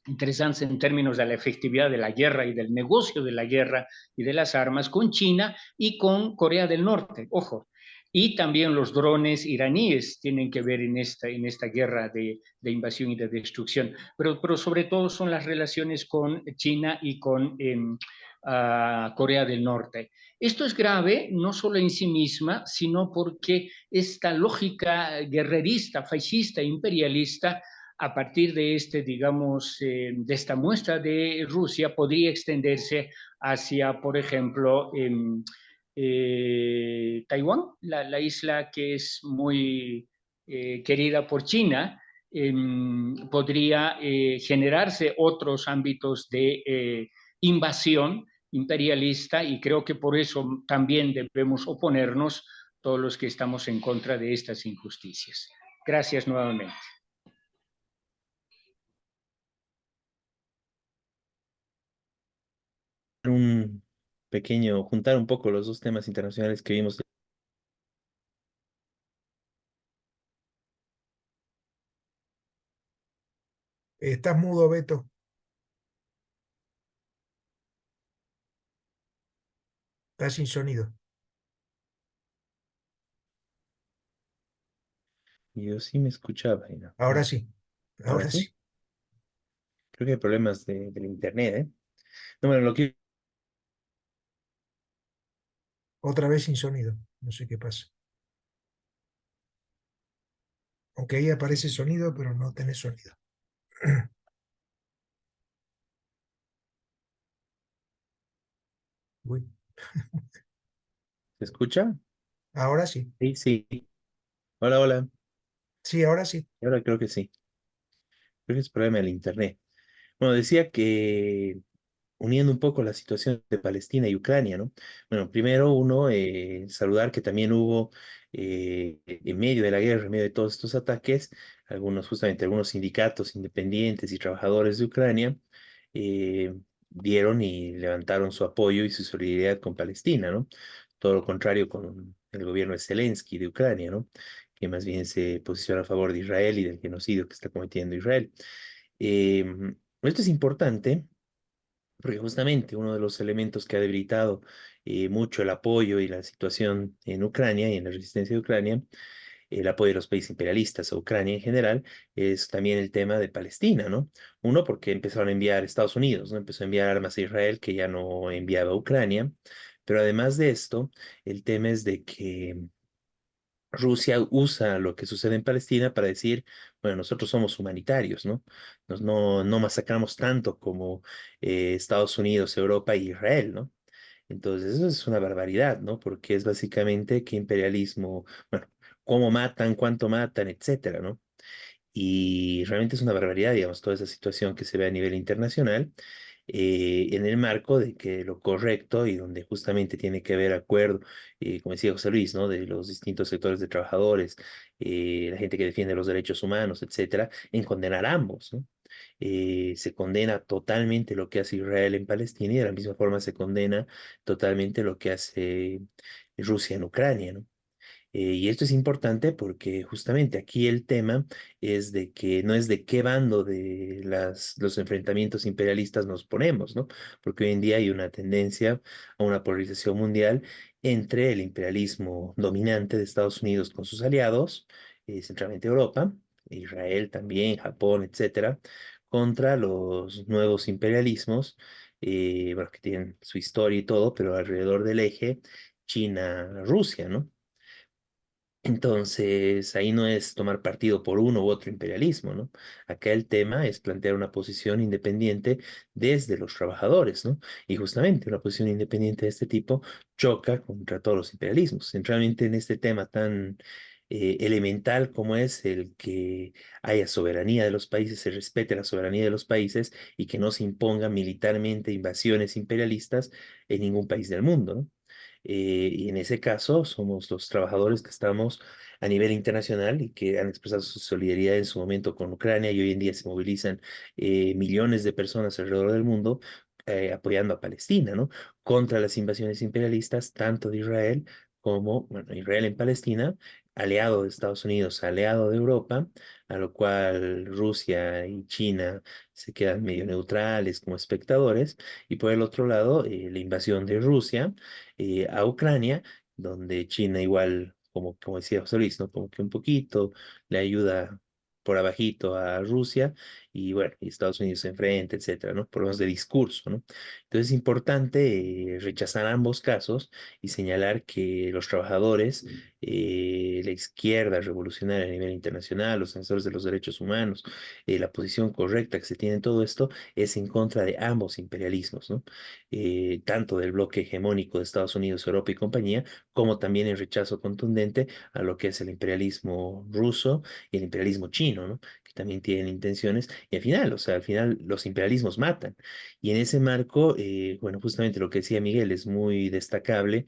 en términos de la efectividad de la guerra y del negocio de la guerra y de las armas con China y con Corea del Norte, ojo. Y también los drones iraníes tienen que ver en esta guerra de invasión y de destrucción. Pero sobre todo son las relaciones con China y con Corea del Norte. Esto es grave no solo en sí misma, sino porque esta lógica guerrerista, fascista, imperialista, a partir de digamos, de esta muestra de Rusia, podría extenderse hacia, por ejemplo, Taiwán, la isla que es muy querida por China. Podría generarse otros ámbitos de invasión imperialista, y creo que por eso también debemos oponernos todos los que estamos en contra de estas injusticias. Gracias nuevamente. Un pequeño, juntar un poco los dos temas internacionales que vimos. Estás mudo, Beto. Estás sin sonido. Yo sí me escuchaba. Y no, Ahora no. sí, Ahora ahora sí. sí. Creo que hay problemas del internet, ¿eh? No, bueno, lo que Otra vez sin sonido. No sé qué pasa. Aunque ahí aparece sonido, pero no tenés sonido. Uy, se escucha. ahora sí. Sí, sí. Hola, hola. Sí, ahora sí. Ahora creo que sí. Creo que es problema del internet. Bueno, decía que uniendo un poco la situación de Palestina y Ucrania, ¿no? Bueno, primero uno, saludar que también hubo en medio de la guerra, en medio de todos estos ataques, justamente algunos sindicatos independientes y trabajadores de Ucrania eh, dieron y levantaron su apoyo y su solidaridad con Palestina, ¿no? Todo lo contrario con el gobierno de Zelensky de Ucrania, ¿no? Que más bien se posiciona a favor de Israel y del genocidio que está cometiendo Israel. Esto es importante porque justamente uno de los elementos que ha debilitado mucho el apoyo y la situación en Ucrania y en la resistencia de Ucrania, el apoyo de los países imperialistas a Ucrania en general, es también el tema de Palestina, ¿no? Uno, porque empezaron a enviar Estados Unidos, ¿no? Empezó a enviar armas a Israel que ya no enviaba a Ucrania, pero además de esto, el tema es de que Rusia usa lo que sucede en Palestina para decir, bueno, nosotros somos humanitarios, ¿no? No masacramos tanto como Estados Unidos, Europa y Israel, ¿no? Entonces, eso es una barbaridad, ¿no? Porque es básicamente que imperialismo, bueno, cómo matan, cuánto matan, etcétera, ¿no? Y realmente es una barbaridad, digamos, toda esa situación que se ve a nivel internacional, en el marco de que lo correcto y donde justamente tiene que haber acuerdo, como decía José Luis, ¿no? De los distintos sectores de trabajadores, la gente que defiende los derechos humanos, etcétera, en condenar a ambos, ¿no? Se condena totalmente lo que hace Israel en Palestina y de la misma forma se condena totalmente lo que hace Rusia en Ucrania, ¿no? Y esto es importante porque justamente aquí el tema es de que no es de qué bando de los enfrentamientos imperialistas nos ponemos, ¿no? Porque hoy en día hay una tendencia a una polarización mundial entre el imperialismo dominante de Estados Unidos con sus aliados, centralmente Europa, Israel también, Japón, etcétera, contra los nuevos imperialismos, bueno, que tienen su historia y todo, pero alrededor del eje China-Rusia, ¿no? Entonces, ahí no es tomar partido por uno u otro imperialismo, ¿no? Acá el tema es plantear una posición independiente desde los trabajadores, ¿no? Y justamente una posición independiente de este tipo choca contra todos los imperialismos, centralmente en este tema tan elemental como es el que haya soberanía de los países, se respete la soberanía de los países y que no se impongan militarmente invasiones imperialistas en ningún país del mundo, ¿no? Y en ese caso somos los trabajadores que estamos a nivel internacional y que han expresado su solidaridad en su momento con Ucrania y hoy en día se movilizan millones de personas alrededor del mundo apoyando a Palestina, ¿no? Contra las invasiones imperialistas, tanto de Israel como, bueno, Israel en Palestina, aliado de Estados Unidos, aliado de Europa, a lo cual Rusia y China se quedan medio neutrales como espectadores, y por el otro lado, la invasión de Rusia a Ucrania, donde China igual, como decía José Luis, ¿no? Como que un poquito le ayuda por abajito a Rusia y bueno, y Estados Unidos se enfrenta, etcétera, ¿no? Problemas de discurso, ¿no? Entonces es importante rechazar ambos casos y señalar que los trabajadores, la izquierda revolucionaria a nivel internacional, los defensores de los derechos humanos, la posición correcta que se tiene en todo esto es en contra de ambos imperialismos, ¿no? Tanto del bloque hegemónico de Estados Unidos, Europa y compañía, como también el rechazo contundente a lo que es el imperialismo ruso y el imperialismo chino, ¿no? Que también tienen intenciones. Y al final, o sea, al final los imperialismos matan. Y en ese marco, bueno, justamente lo que decía Miguel es muy destacable,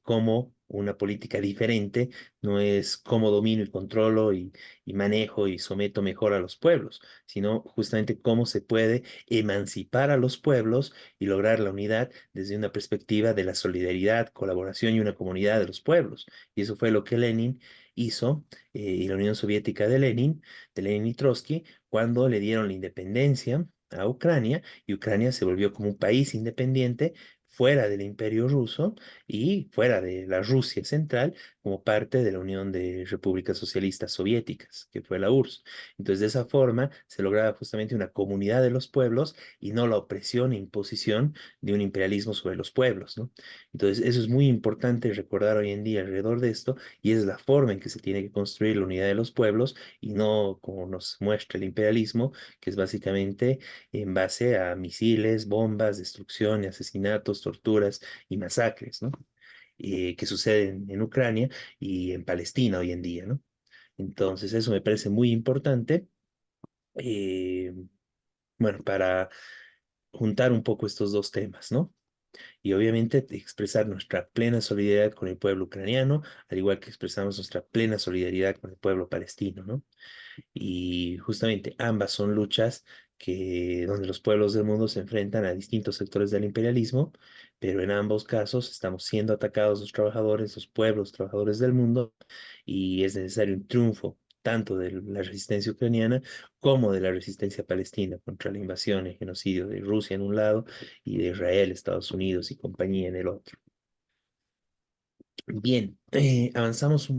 cómo una política diferente no es cómo domino y controlo y manejo y someto mejor a los pueblos, sino justamente cómo se puede emancipar a los pueblos y lograr la unidad desde una perspectiva de la solidaridad, colaboración y una comunidad de los pueblos. Y eso fue lo que Lenin hizo y la Unión Soviética de Lenin y Trotsky, cuando le dieron la independencia a Ucrania y Ucrania se volvió como un país independiente fuera del imperio ruso y fuera de la Rusia central, como parte de la Unión de Repúblicas Socialistas Soviéticas, que fue la URSS. Entonces, de esa forma se lograba justamente una comunidad de los pueblos y no la opresión e imposición de un imperialismo sobre los pueblos, ¿no? Entonces, eso es muy importante recordar hoy en día alrededor de esto, y es la forma en que se tiene que construir la unidad de los pueblos y no como nos muestra el imperialismo, que es básicamente en base a misiles, bombas, destrucción, asesinatos, torturas y masacres, ¿no? Que suceden en Ucrania y en Palestina hoy en día, ¿no? Entonces, eso me parece muy importante, eh, bueno, para juntar un poco estos dos temas, ¿no? Y obviamente expresar nuestra plena solidaridad con el pueblo ucraniano, al igual que expresamos nuestra plena solidaridad con el pueblo palestino, ¿no? Y justamente ambas son luchas donde los pueblos del mundo se enfrentan a distintos sectores del imperialismo, pero en ambos casos estamos siendo atacados los trabajadores, los pueblos trabajadores del mundo, y es necesario un triunfo tanto de la resistencia ucraniana como de la resistencia palestina contra la invasión y genocidio de Rusia en un lado y de Israel, Estados Unidos y compañía en el otro. Bien, avanzamos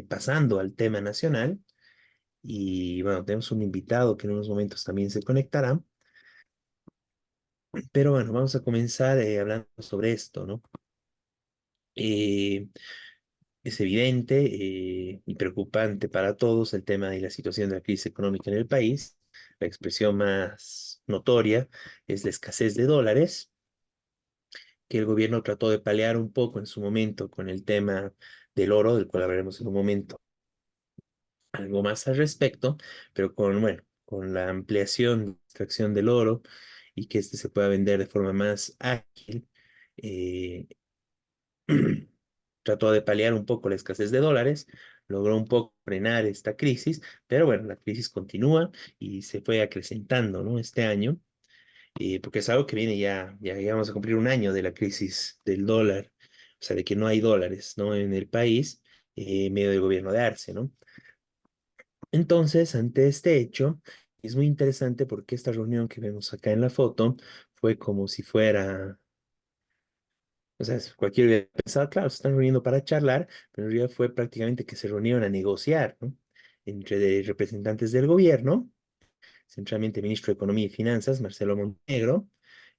pasando al tema nacional. Y bueno, tenemos un invitado que en unos momentos también se conectará. Pero bueno, vamos a comenzar hablando sobre esto, ¿no? Eh, es evidente y preocupante para todos el tema de la situación de la crisis económica en el país. La expresión más notoria es la escasez de dólares, que el gobierno trató de paliar un poco en su momento con el tema del oro, del cual hablaremos en un momento algo más al respecto, pero bueno, con la ampliación de extracción del oro y que este se pueda vender de forma más ágil, eh, trató de paliar un poco la escasez de dólares, logró un poco frenar esta crisis, pero bueno, la crisis continúa y se fue acrecentando, ¿no? Este año, porque es algo que viene ya vamos a cumplir un año de la crisis del dólar, o sea, de que no hay dólares, ¿no? En el país, en medio del gobierno de Arce, ¿no? Entonces, ante este hecho, es muy interesante porque esta reunión que vemos acá en la foto fue como si fuera, o sea, cualquiera hubiera pensado, claro, se están reuniendo para charlar, pero en realidad fue prácticamente que se reunieron a negociar, ¿no? Entre representantes del gobierno, centralmente el ministro de Economía y Finanzas, Marcelo Montenegro,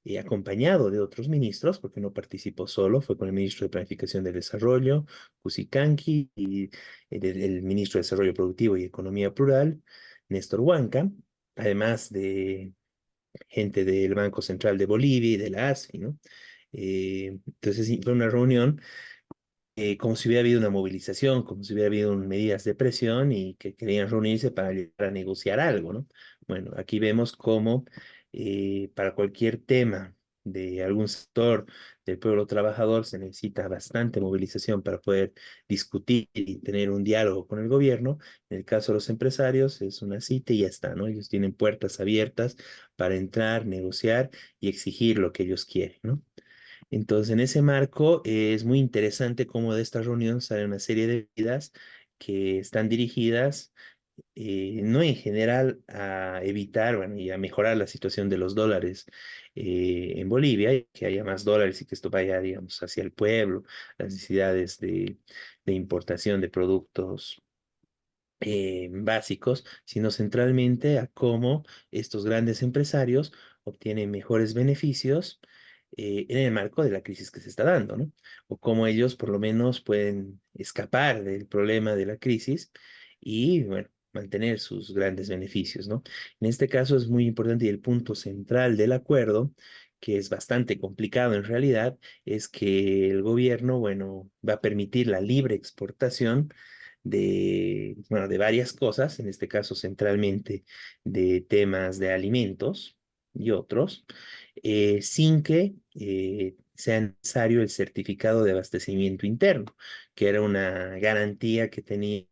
y acompañado de otros ministros, porque no participó solo, fue con el ministro de Planificación del Desarrollo, Cusicanqui, y el ministro de Desarrollo Productivo y Economía Plural, Néstor Huanca, además de gente del Banco Central de Bolivia y de la ASFI, ¿no? Entonces sí, fue una reunión como si hubiera habido una movilización, como si hubiera habido medidas de presión y que querían reunirse para llegar a negociar algo, ¿no? Bueno, aquí vemos cómo para cualquier tema de algún sector del pueblo trabajador se necesita bastante movilización para poder discutir y tener un diálogo con el gobierno. En el caso de los empresarios es una cita y ya está, ¿no? Ellos tienen puertas abiertas para entrar, negociar y exigir lo que ellos quieren, ¿no? Entonces, en ese marco es muy interesante cómo de esta reunión sale una serie de medidas que están dirigidas, no en general a evitar, bueno, y a mejorar la situación de los dólares en Bolivia, y que haya más dólares y que esto vaya, digamos, hacia el pueblo, las necesidades de importación de productos básicos, sino centralmente a cómo estos grandes empresarios obtienen mejores beneficios en el marco de la crisis que se está dando, ¿no? O cómo ellos por lo menos pueden escapar del problema de la crisis y, bueno, mantener sus grandes beneficios, ¿no? En este caso es muy importante y el punto central del acuerdo, que es bastante complicado en realidad, es que el gobierno, bueno, va a permitir la libre exportación bueno, de varias cosas, en este caso centralmente de temas de alimentos y otros, sin que sea necesario el certificado de abastecimiento interno, que era una garantía que tenía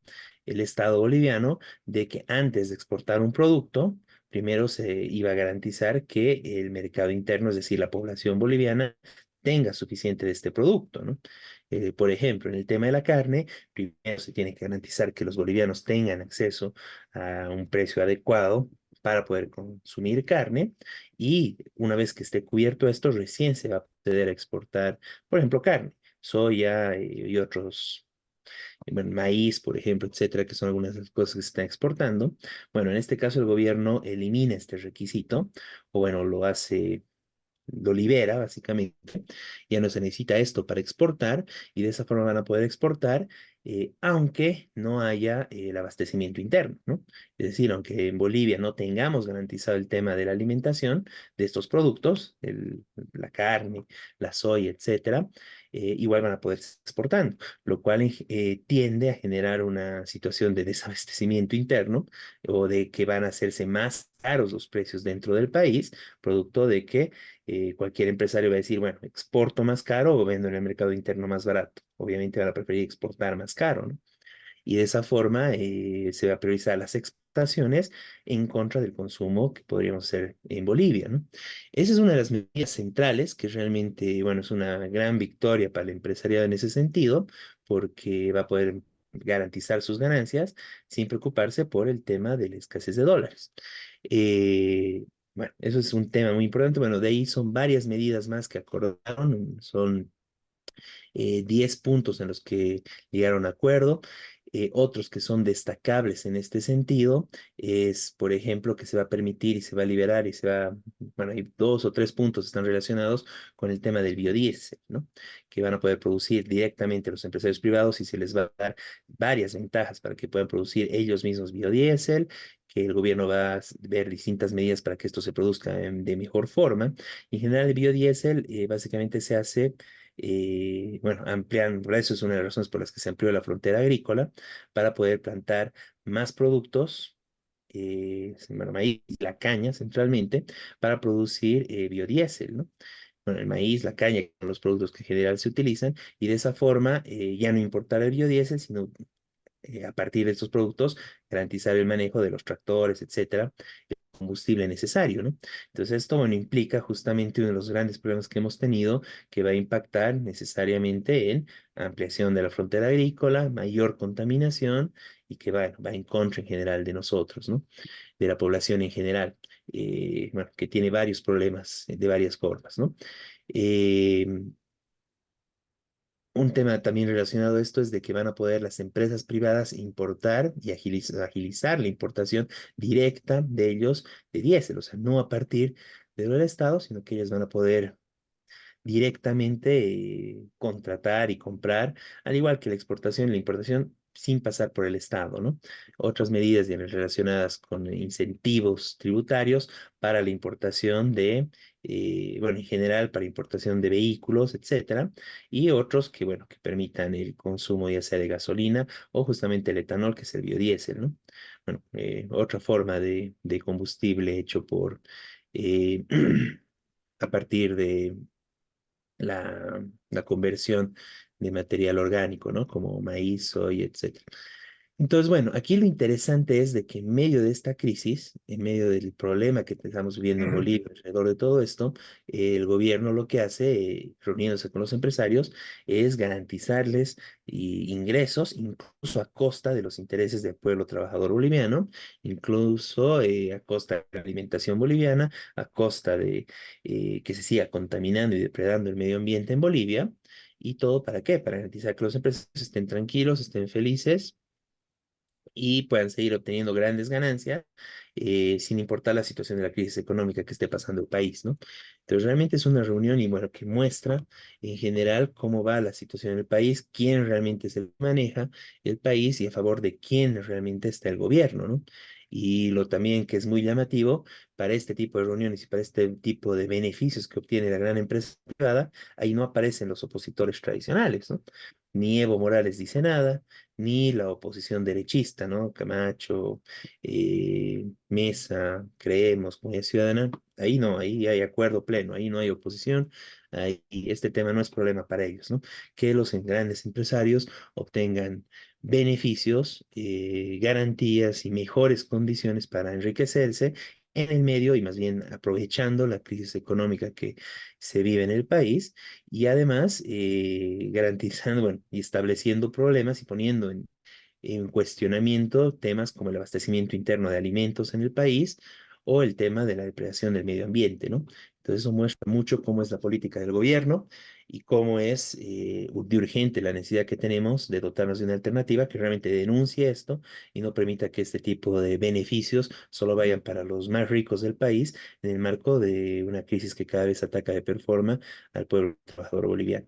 el Estado boliviano de que antes de exportar un producto, primero se iba a garantizar que el mercado interno, es decir, la población boliviana, tenga suficiente de este producto, ¿no? Por ejemplo, en el tema de la carne, primero se tiene que garantizar que los bolivianos tengan acceso a un precio adecuado para poder consumir carne, y una vez que esté cubierto esto, recién se va a poder exportar, por ejemplo, carne, soya y otros bueno, maíz, por ejemplo, etcétera, que son algunas de las cosas que se están exportando. Bueno, en este caso el gobierno elimina este requisito, o bueno, lo libera básicamente, ya no se necesita esto para exportar y de esa forma van a poder exportar, aunque no haya el abastecimiento interno, ¿no? Es decir, aunque en Bolivia no tengamos garantizado el tema de la alimentación de estos productos, la carne, la soya, etcétera, igual van a poder estar exportando, lo cual tiende a generar una situación de desabastecimiento interno o de que van a hacerse más caros los precios dentro del país, producto de que cualquier empresario va a decir, bueno, exporto más caro o vendo en el mercado interno más barato. Obviamente van a preferir exportar más caro, ¿no? Y de esa forma se va a priorizar las exportaciones en contra del consumo que podríamos hacer en Bolivia, ¿no? Esa es una de las medidas centrales que realmente, bueno, es una gran victoria para el empresariado en ese sentido, porque va a poder garantizar sus ganancias sin preocuparse por el tema de la escasez de dólares. Bueno, eso es un tema muy importante. Bueno, de ahí son varias medidas más que acordaron, son 10 puntos en los que llegaron a acuerdo. Otros que son destacables en este sentido es, por ejemplo, que se va a permitir y se va a liberar y se va, bueno, hay 2 o 3 puntos que están relacionados con el tema del biodiesel, ¿no? Que van a poder producir directamente los empresarios privados y se les va a dar varias ventajas para que puedan producir ellos mismos biodiesel, que el gobierno va a ver distintas medidas para que esto se produzca de mejor forma. En general, el biodiesel básicamente se hace bueno, amplian, por eso es una de las razones por las que se amplió la frontera agrícola, para poder plantar más productos, bueno, maíz, la caña centralmente, para producir biodiesel, ¿no? Bueno, el maíz, la caña, son los productos que en general se utilizan, y de esa forma ya no importar el biodiesel, sino a partir de estos productos garantizar el manejo de los tractores, etcétera, combustible necesario, ¿no? Entonces esto, bueno, implica justamente uno de los grandes problemas que hemos tenido, que va a impactar necesariamente en ampliación de la frontera agrícola, mayor contaminación y que va en contra en general de nosotros, ¿no? De la población en general, bueno, que tiene varios problemas de varias formas, ¿no? Eh, un tema también relacionado a esto es de que van a poder las empresas privadas importar y agilizar la importación directa de ellos de diésel, o sea, no a partir del Estado, sino que ellas van a poder directamente contratar y comprar, al igual que la exportación y la importación, sin pasar por el Estado, ¿no? Otras medidas relacionadas con incentivos tributarios para la importación bueno, en general para importación de vehículos, etcétera, y otros que, bueno, que permitan el consumo ya sea de gasolina o justamente el etanol, que es el biodiesel, ¿no? Bueno, otra forma de combustible hecho eh, a partir de la conversión de material orgánico, ¿no? Como maíz, soya, etcétera. Entonces, bueno, aquí lo interesante es de que en medio de esta crisis, en medio del problema que estamos viviendo en Bolivia, alrededor de todo esto, el gobierno lo que hace, reuniéndose con los empresarios, es garantizarles ingresos, incluso a costa de los intereses del pueblo trabajador boliviano, incluso a costa de la alimentación boliviana, a costa de que se siga contaminando y depredando el medio ambiente en Bolivia. ¿Y todo para qué? Para garantizar que los empresarios estén tranquilos, estén felices y puedan seguir obteniendo grandes ganancias sin importar la situación de la crisis económica que esté pasando el país, ¿no? Entonces realmente es una reunión y bueno, que muestra en general cómo va la situación en el país, quién realmente se maneja el país y a favor de quién realmente está el gobierno, ¿no? Y lo también que es muy llamativo para este tipo de reuniones y para este tipo de beneficios que obtiene la gran empresa privada, ahí no aparecen los opositores tradicionales, ¿no? Ni Evo Morales dice nada, ni la oposición derechista, ¿no? Camacho, Mesa, Creemos, Comunidad Ciudadana, ahí no, ahí hay acuerdo pleno, ahí no hay oposición, ahí este tema no es problema para ellos, ¿no? Que los grandes empresarios obtengan beneficios, garantías y mejores condiciones para enriquecerse en el medio y más bien aprovechando la crisis económica que se vive en el país y además garantizando, bueno, y estableciendo problemas y poniendo en cuestionamiento temas como el abastecimiento interno de alimentos en el país o el tema de la depredación del medio ambiente, ¿no? Entonces eso muestra mucho cómo es la política del gobierno y cómo es de urgente la necesidad que tenemos de dotarnos de una alternativa que realmente denuncie esto y no permita que este tipo de beneficios solo vayan para los más ricos del país en el marco de una crisis que cada vez ataca de peor forma al pueblo trabajador boliviano.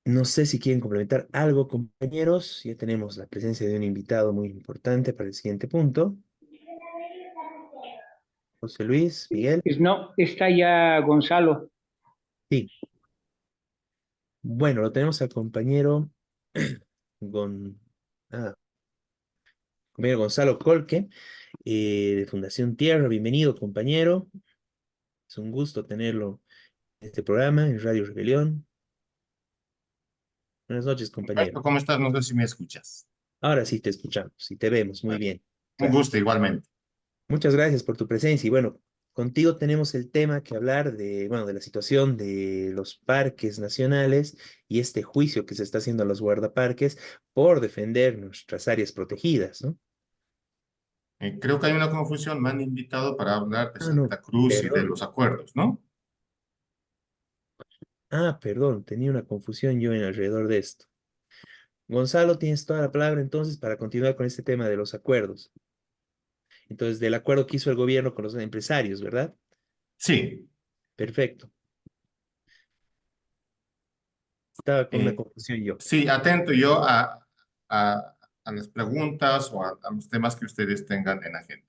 No sé si quieren complementar algo, compañeros. Ya tenemos la presencia de un invitado muy importante para el siguiente punto. José Luis, Miguel. No, está ya Gonzalo. Sí. Bueno, lo tenemos al compañero, Gon- ah, compañero Gonzalo Colque, de Fundación Tierra. Bienvenido, compañero. Es un gusto tenerlo en este programa, en Radio Rebelión. Buenas noches, compañero. Perfecto, ¿cómo estás? No sé si me escuchas. Ahora sí te escuchamos y te vemos muy bien. Un Claro. gusto igualmente. Muchas gracias por tu presencia. Y bueno, contigo tenemos el tema que hablar de, bueno, de la situación de los parques nacionales y este juicio que se está haciendo a los guardaparques por defender nuestras áreas protegidas, ¿no? Creo que hay una confusión. Me han invitado para hablar de Ah, no, Santa Cruz y de perdón. los acuerdos, ¿no? Ah, perdón, tenía una confusión yo en alrededor de esto. Gonzalo, tienes toda la palabra entonces para continuar con este tema de los acuerdos. Entonces, del acuerdo que hizo el gobierno con los empresarios, ¿verdad? Sí. Perfecto. Estaba con una Eh, confusión yo. sí, atento yo a las preguntas o a los temas que ustedes tengan en agenda.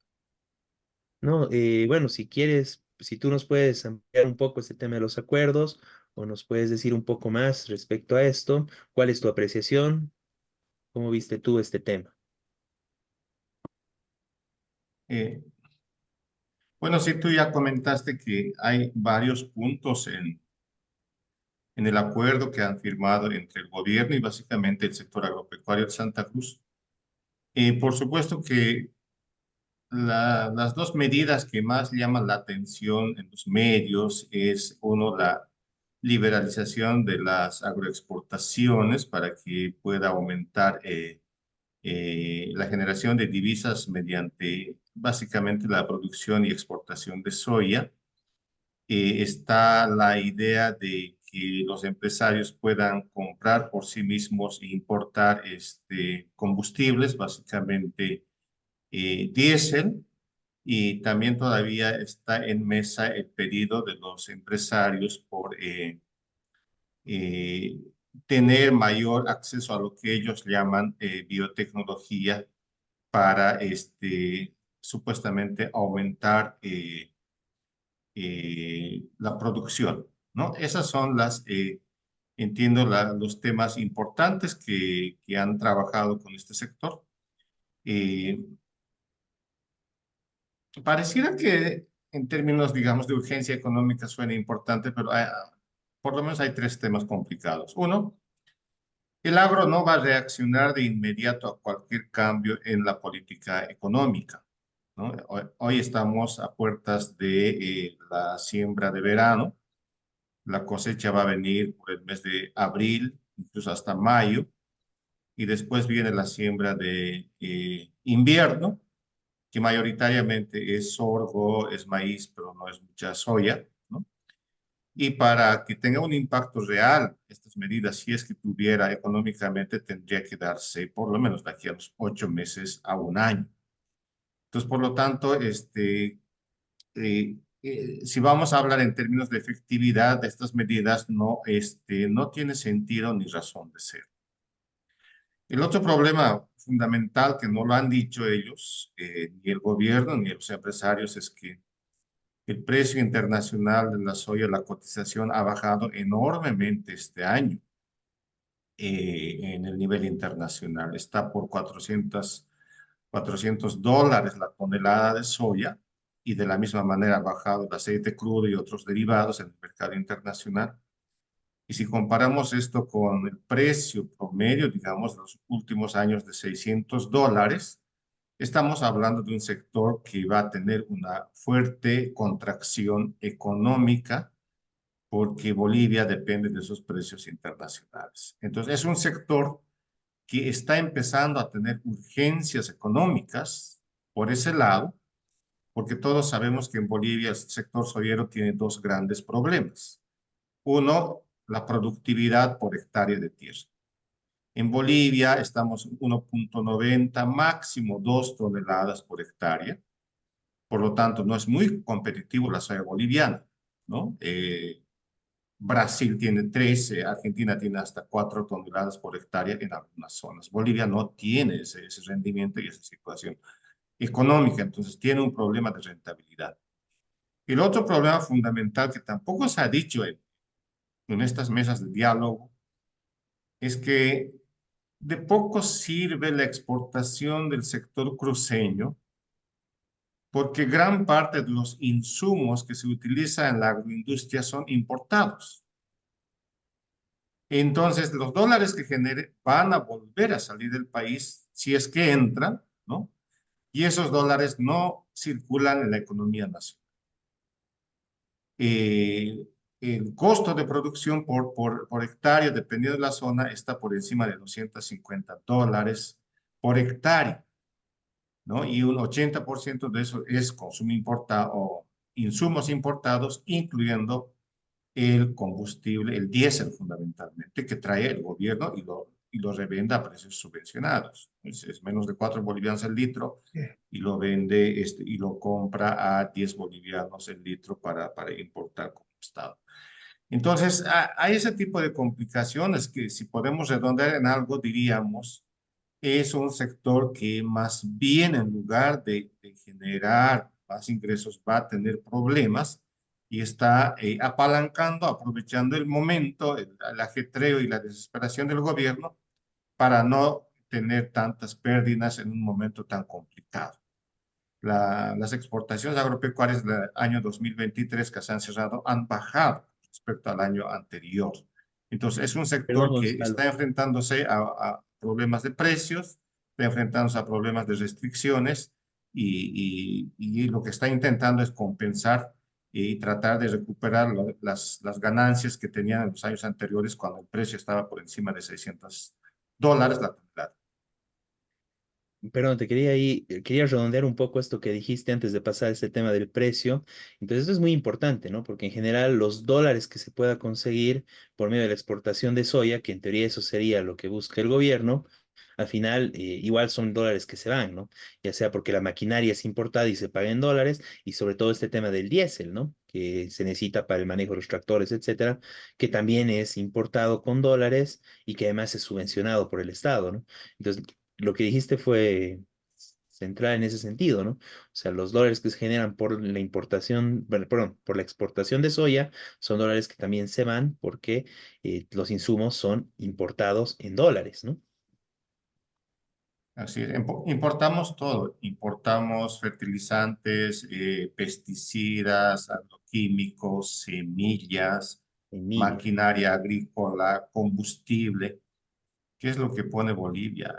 No, bueno, si quieres, si tú nos puedes ampliar un poco este tema de los acuerdos o nos puedes decir un poco más respecto a esto, ¿cuál es tu apreciación? ¿Cómo viste tú este tema? Eh, bueno, sí, tú ya comentaste que hay varios puntos en el acuerdo que han firmado entre el gobierno y básicamente el sector agropecuario de Santa Cruz. Por supuesto que las dos medidas que más llaman la atención en los medios es, uno, la liberalización de las agroexportaciones para que pueda aumentar la generación de divisas mediante básicamente la producción y exportación de soya. Está la idea de que los empresarios puedan comprar por sí mismos e importar combustibles, básicamente diésel, y también todavía está en mesa el pedido de los empresarios por eh, tener mayor acceso a lo que ellos llaman biotecnología para supuestamente aumentar la producción, ¿no? Esas son entiendo, los temas importantes que han trabajado con este sector. Eh, Pareciera que en términos, digamos, de urgencia económica suena importante, pero por lo menos hay tres temas complicados. Uno, el agro no va a reaccionar de inmediato a cualquier cambio en la política económica, ¿no? Hoy estamos a puertas de la siembra de verano. La cosecha va a venir por el mes de abril, incluso hasta mayo, y después viene la siembra de invierno, que mayoritariamente es sorgo, es maíz, pero no es mucha soya, ¿no? Y para que tenga un impacto real, estas medidas, si es que tuviera económicamente, tendría que darse por lo menos de aquí a los 8 meses a un año. Entonces, por lo tanto, si vamos a hablar en términos de efectividad de estas medidas, no tiene sentido ni razón de ser. El otro problema fundamental que no lo han dicho ellos, ni el gobierno ni los empresarios, es que el precio internacional de la soya, la cotización ha bajado enormemente este año en el nivel internacional. Está por $400 la tonelada de soya, y de la misma manera ha bajado el aceite crudo y otros derivados en el mercado internacional. Y si comparamos esto con el precio promedio, digamos, de los últimos años de $600, estamos hablando de un sector que va a tener una fuerte contracción económica porque Bolivia depende de esos precios internacionales. Entonces, es un sector que está empezando a tener urgencias económicas por ese lado, porque todos sabemos que en Bolivia el sector soyero tiene dos grandes problemas. Uno, la productividad por hectárea de tierra. En Bolivia estamos en 1,90, máximo 2 toneladas por hectárea. Por lo tanto, no es muy competitivo la soya boliviana, ¿no? Brasil tiene 13, Argentina tiene hasta 4 toneladas por hectárea en algunas zonas. Bolivia no tiene ese rendimiento y esa situación económica, entonces tiene un problema de rentabilidad. El otro problema fundamental que tampoco se ha dicho en estas mesas de diálogo es que de poco sirve la exportación del sector cruceño porque gran parte de los insumos que se utilizan en la agroindustria son importados. Entonces, los dólares que genere van a volver a salir del país si es que entran, ¿no? Y esos dólares no circulan en la economía nacional. El costo de producción por hectárea, dependiendo de la zona, está por encima de $250 por hectárea, ¿no? Y un 80% de eso es consumo importado o insumos importados, incluyendo el combustible, el diésel fundamentalmente, que trae el gobierno y lo revende a precios subvencionados. Es menos de 4 bolivianos el litro y lo vende y lo compra a 10 bolivianos el litro para importar como Estado. Entonces, hay ese tipo de complicaciones que si podemos redondear en algo, diríamos, es un sector que más bien en lugar de generar más ingresos va a tener problemas y está apalancando, aprovechando el momento, el ajetreo y la desesperación del gobierno para no tener tantas pérdidas en un momento tan complicado. Las exportaciones agropecuarias del año 2023 que se han cerrado han bajado respecto al año anterior. Entonces, es un Perdón, sector que Gonzalo. está enfrentándose a problemas de precios, está enfrentándose a problemas de restricciones y lo que está intentando es compensar y tratar de recuperar las ganancias que tenían en los años anteriores cuando el precio estaba por encima de $600 la tonelada. Perdón, quería redondear un poco esto que dijiste antes de pasar a este tema del precio. Entonces, esto es muy importante, ¿no? Porque en general los dólares que se pueda conseguir por medio de la exportación de soya, que en teoría eso sería lo que busca el gobierno, al final igual son dólares que se van, ¿no? Ya sea porque la maquinaria es importada y se paga en dólares, y sobre todo este tema del diésel, ¿no? Que se necesita para el manejo de los tractores, etcétera, que también es importado con dólares y que además es subvencionado por el Estado, ¿no? Entonces, lo que dijiste fue central en ese sentido, ¿no? O sea, los dólares que se generan por la importación, bueno, perdón, por la exportación de soya son dólares que también se van porque los insumos son importados en dólares, ¿no? Así es, importamos todo, importamos fertilizantes, pesticidas, agroquímicos, semillas, En millas. maquinaria agrícola, combustible. ¿Qué es lo que pone Bolivia?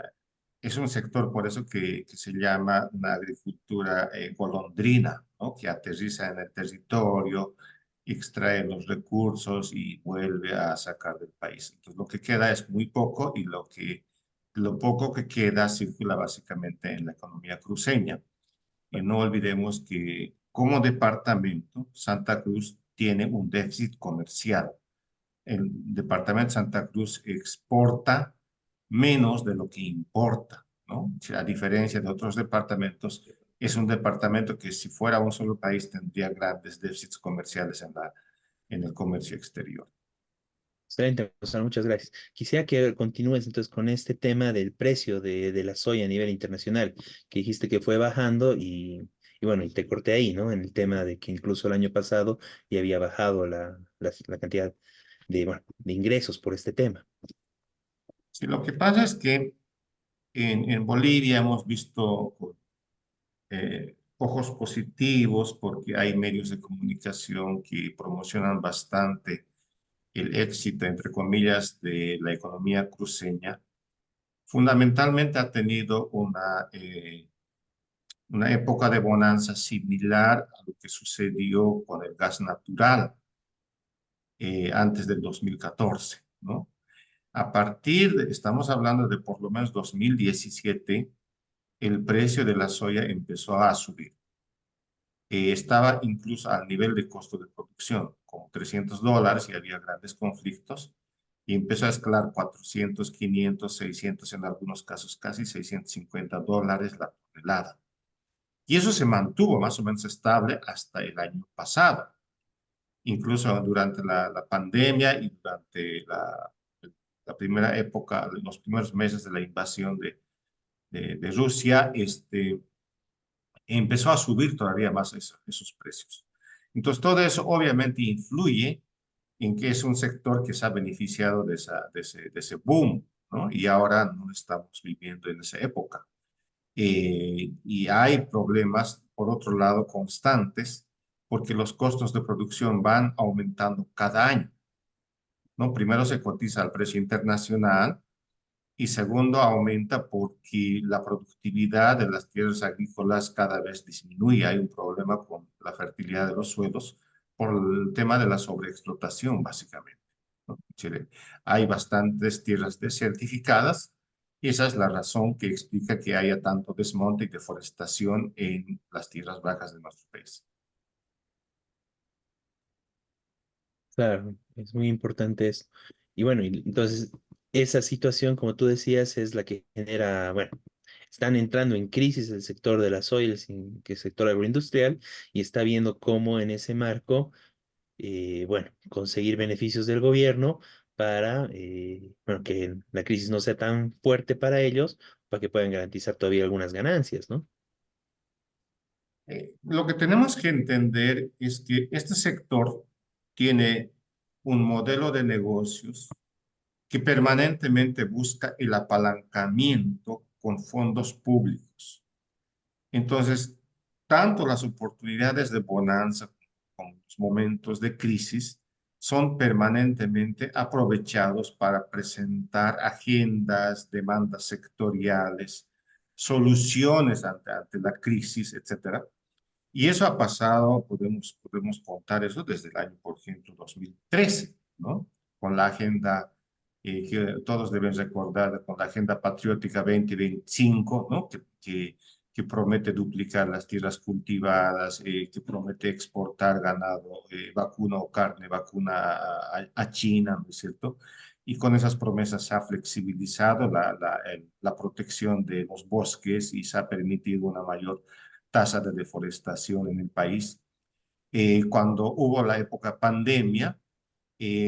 Es un sector, por eso que se llama una agricultura golondrina, ¿no? Que aterriza en el territorio, extrae los recursos y vuelve a sacar del país. Entonces, lo que queda es muy poco y lo poco que queda circula básicamente en la economía cruceña. Y no olvidemos que como departamento, Santa Cruz tiene un déficit comercial. El departamento de Santa Cruz exporta menos de lo que importa, ¿no? O sea, a diferencia de otros departamentos, es un departamento que si fuera un solo país tendría grandes déficits comerciales en el comercio exterior. Excelente, Gonzalo, muchas gracias. Quisiera que continúes entonces con este tema del precio de la soya a nivel internacional, que dijiste que fue bajando y bueno, y te corté ahí, ¿no? En el tema de que incluso el año pasado ya había bajado la cantidad de, bueno, de ingresos por este tema. Sí, lo que pasa es que en Bolivia hemos visto con ojos positivos porque hay medios de comunicación que promocionan bastante el éxito, entre comillas, de la economía cruceña. Fundamentalmente ha tenido una época de bonanza similar a lo que sucedió con el gas natural antes del 2014, ¿no? Estamos hablando de por lo menos 2017, el precio de la soya empezó a subir. estaba incluso al nivel de costo de producción, como $300 y había grandes conflictos. Y empezó a escalar 400, 500, 600, en algunos casos casi $650 la tonelada. Y eso se mantuvo más o menos estable hasta el año pasado. Incluso durante la pandemia y durante la primera época, los primeros meses de la invasión de Rusia, empezó a subir todavía más esos precios. Entonces, todo eso obviamente influye en que es un sector que se ha beneficiado de ese boom, ¿no? Y ahora no estamos viviendo en esa época. Y hay problemas, por otro lado, constantes, porque los costos de producción van aumentando cada año, ¿no? Primero se cotiza al precio internacional y segundo, aumenta porque la productividad de las tierras agrícolas cada vez disminuye. Hay un problema con la fertilidad de los suelos por el tema de la sobreexplotación, básicamente, ¿no? En Chile hay bastantes tierras desertificadas y esa es la razón que explica que haya tanto desmonte y deforestación en las tierras bajas de nuestro país. Claro, es muy importante eso. Y bueno, entonces esa situación, como tú decías, es la que genera, bueno, están entrando en crisis el sector de las oils, que es el sector agroindustrial, y está viendo cómo en ese marco, bueno, conseguir beneficios del gobierno para, bueno, que la crisis no sea tan fuerte para ellos, para que puedan garantizar todavía algunas ganancias, ¿no? Lo que tenemos que entender es que este sector tiene un modelo de negocios que permanentemente busca el apalancamiento con fondos públicos. Entonces, tanto las oportunidades de bonanza como los momentos de crisis son permanentemente aprovechados para presentar agendas, demandas sectoriales, soluciones ante la crisis, etcétera. Y eso ha pasado, podemos contar eso desde el año, por ejemplo, 2013, ¿no? Con la agenda que todos deben recordar, con la Agenda Patriótica 2025, ¿no? Que promete duplicar las tierras cultivadas, que promete exportar ganado, vacuna o carne, vacuna a China, ¿no es cierto? Y con esas promesas se ha flexibilizado la protección de los bosques y se ha permitido una mayor tasa de deforestación en el país. Cuando hubo la época pandemia,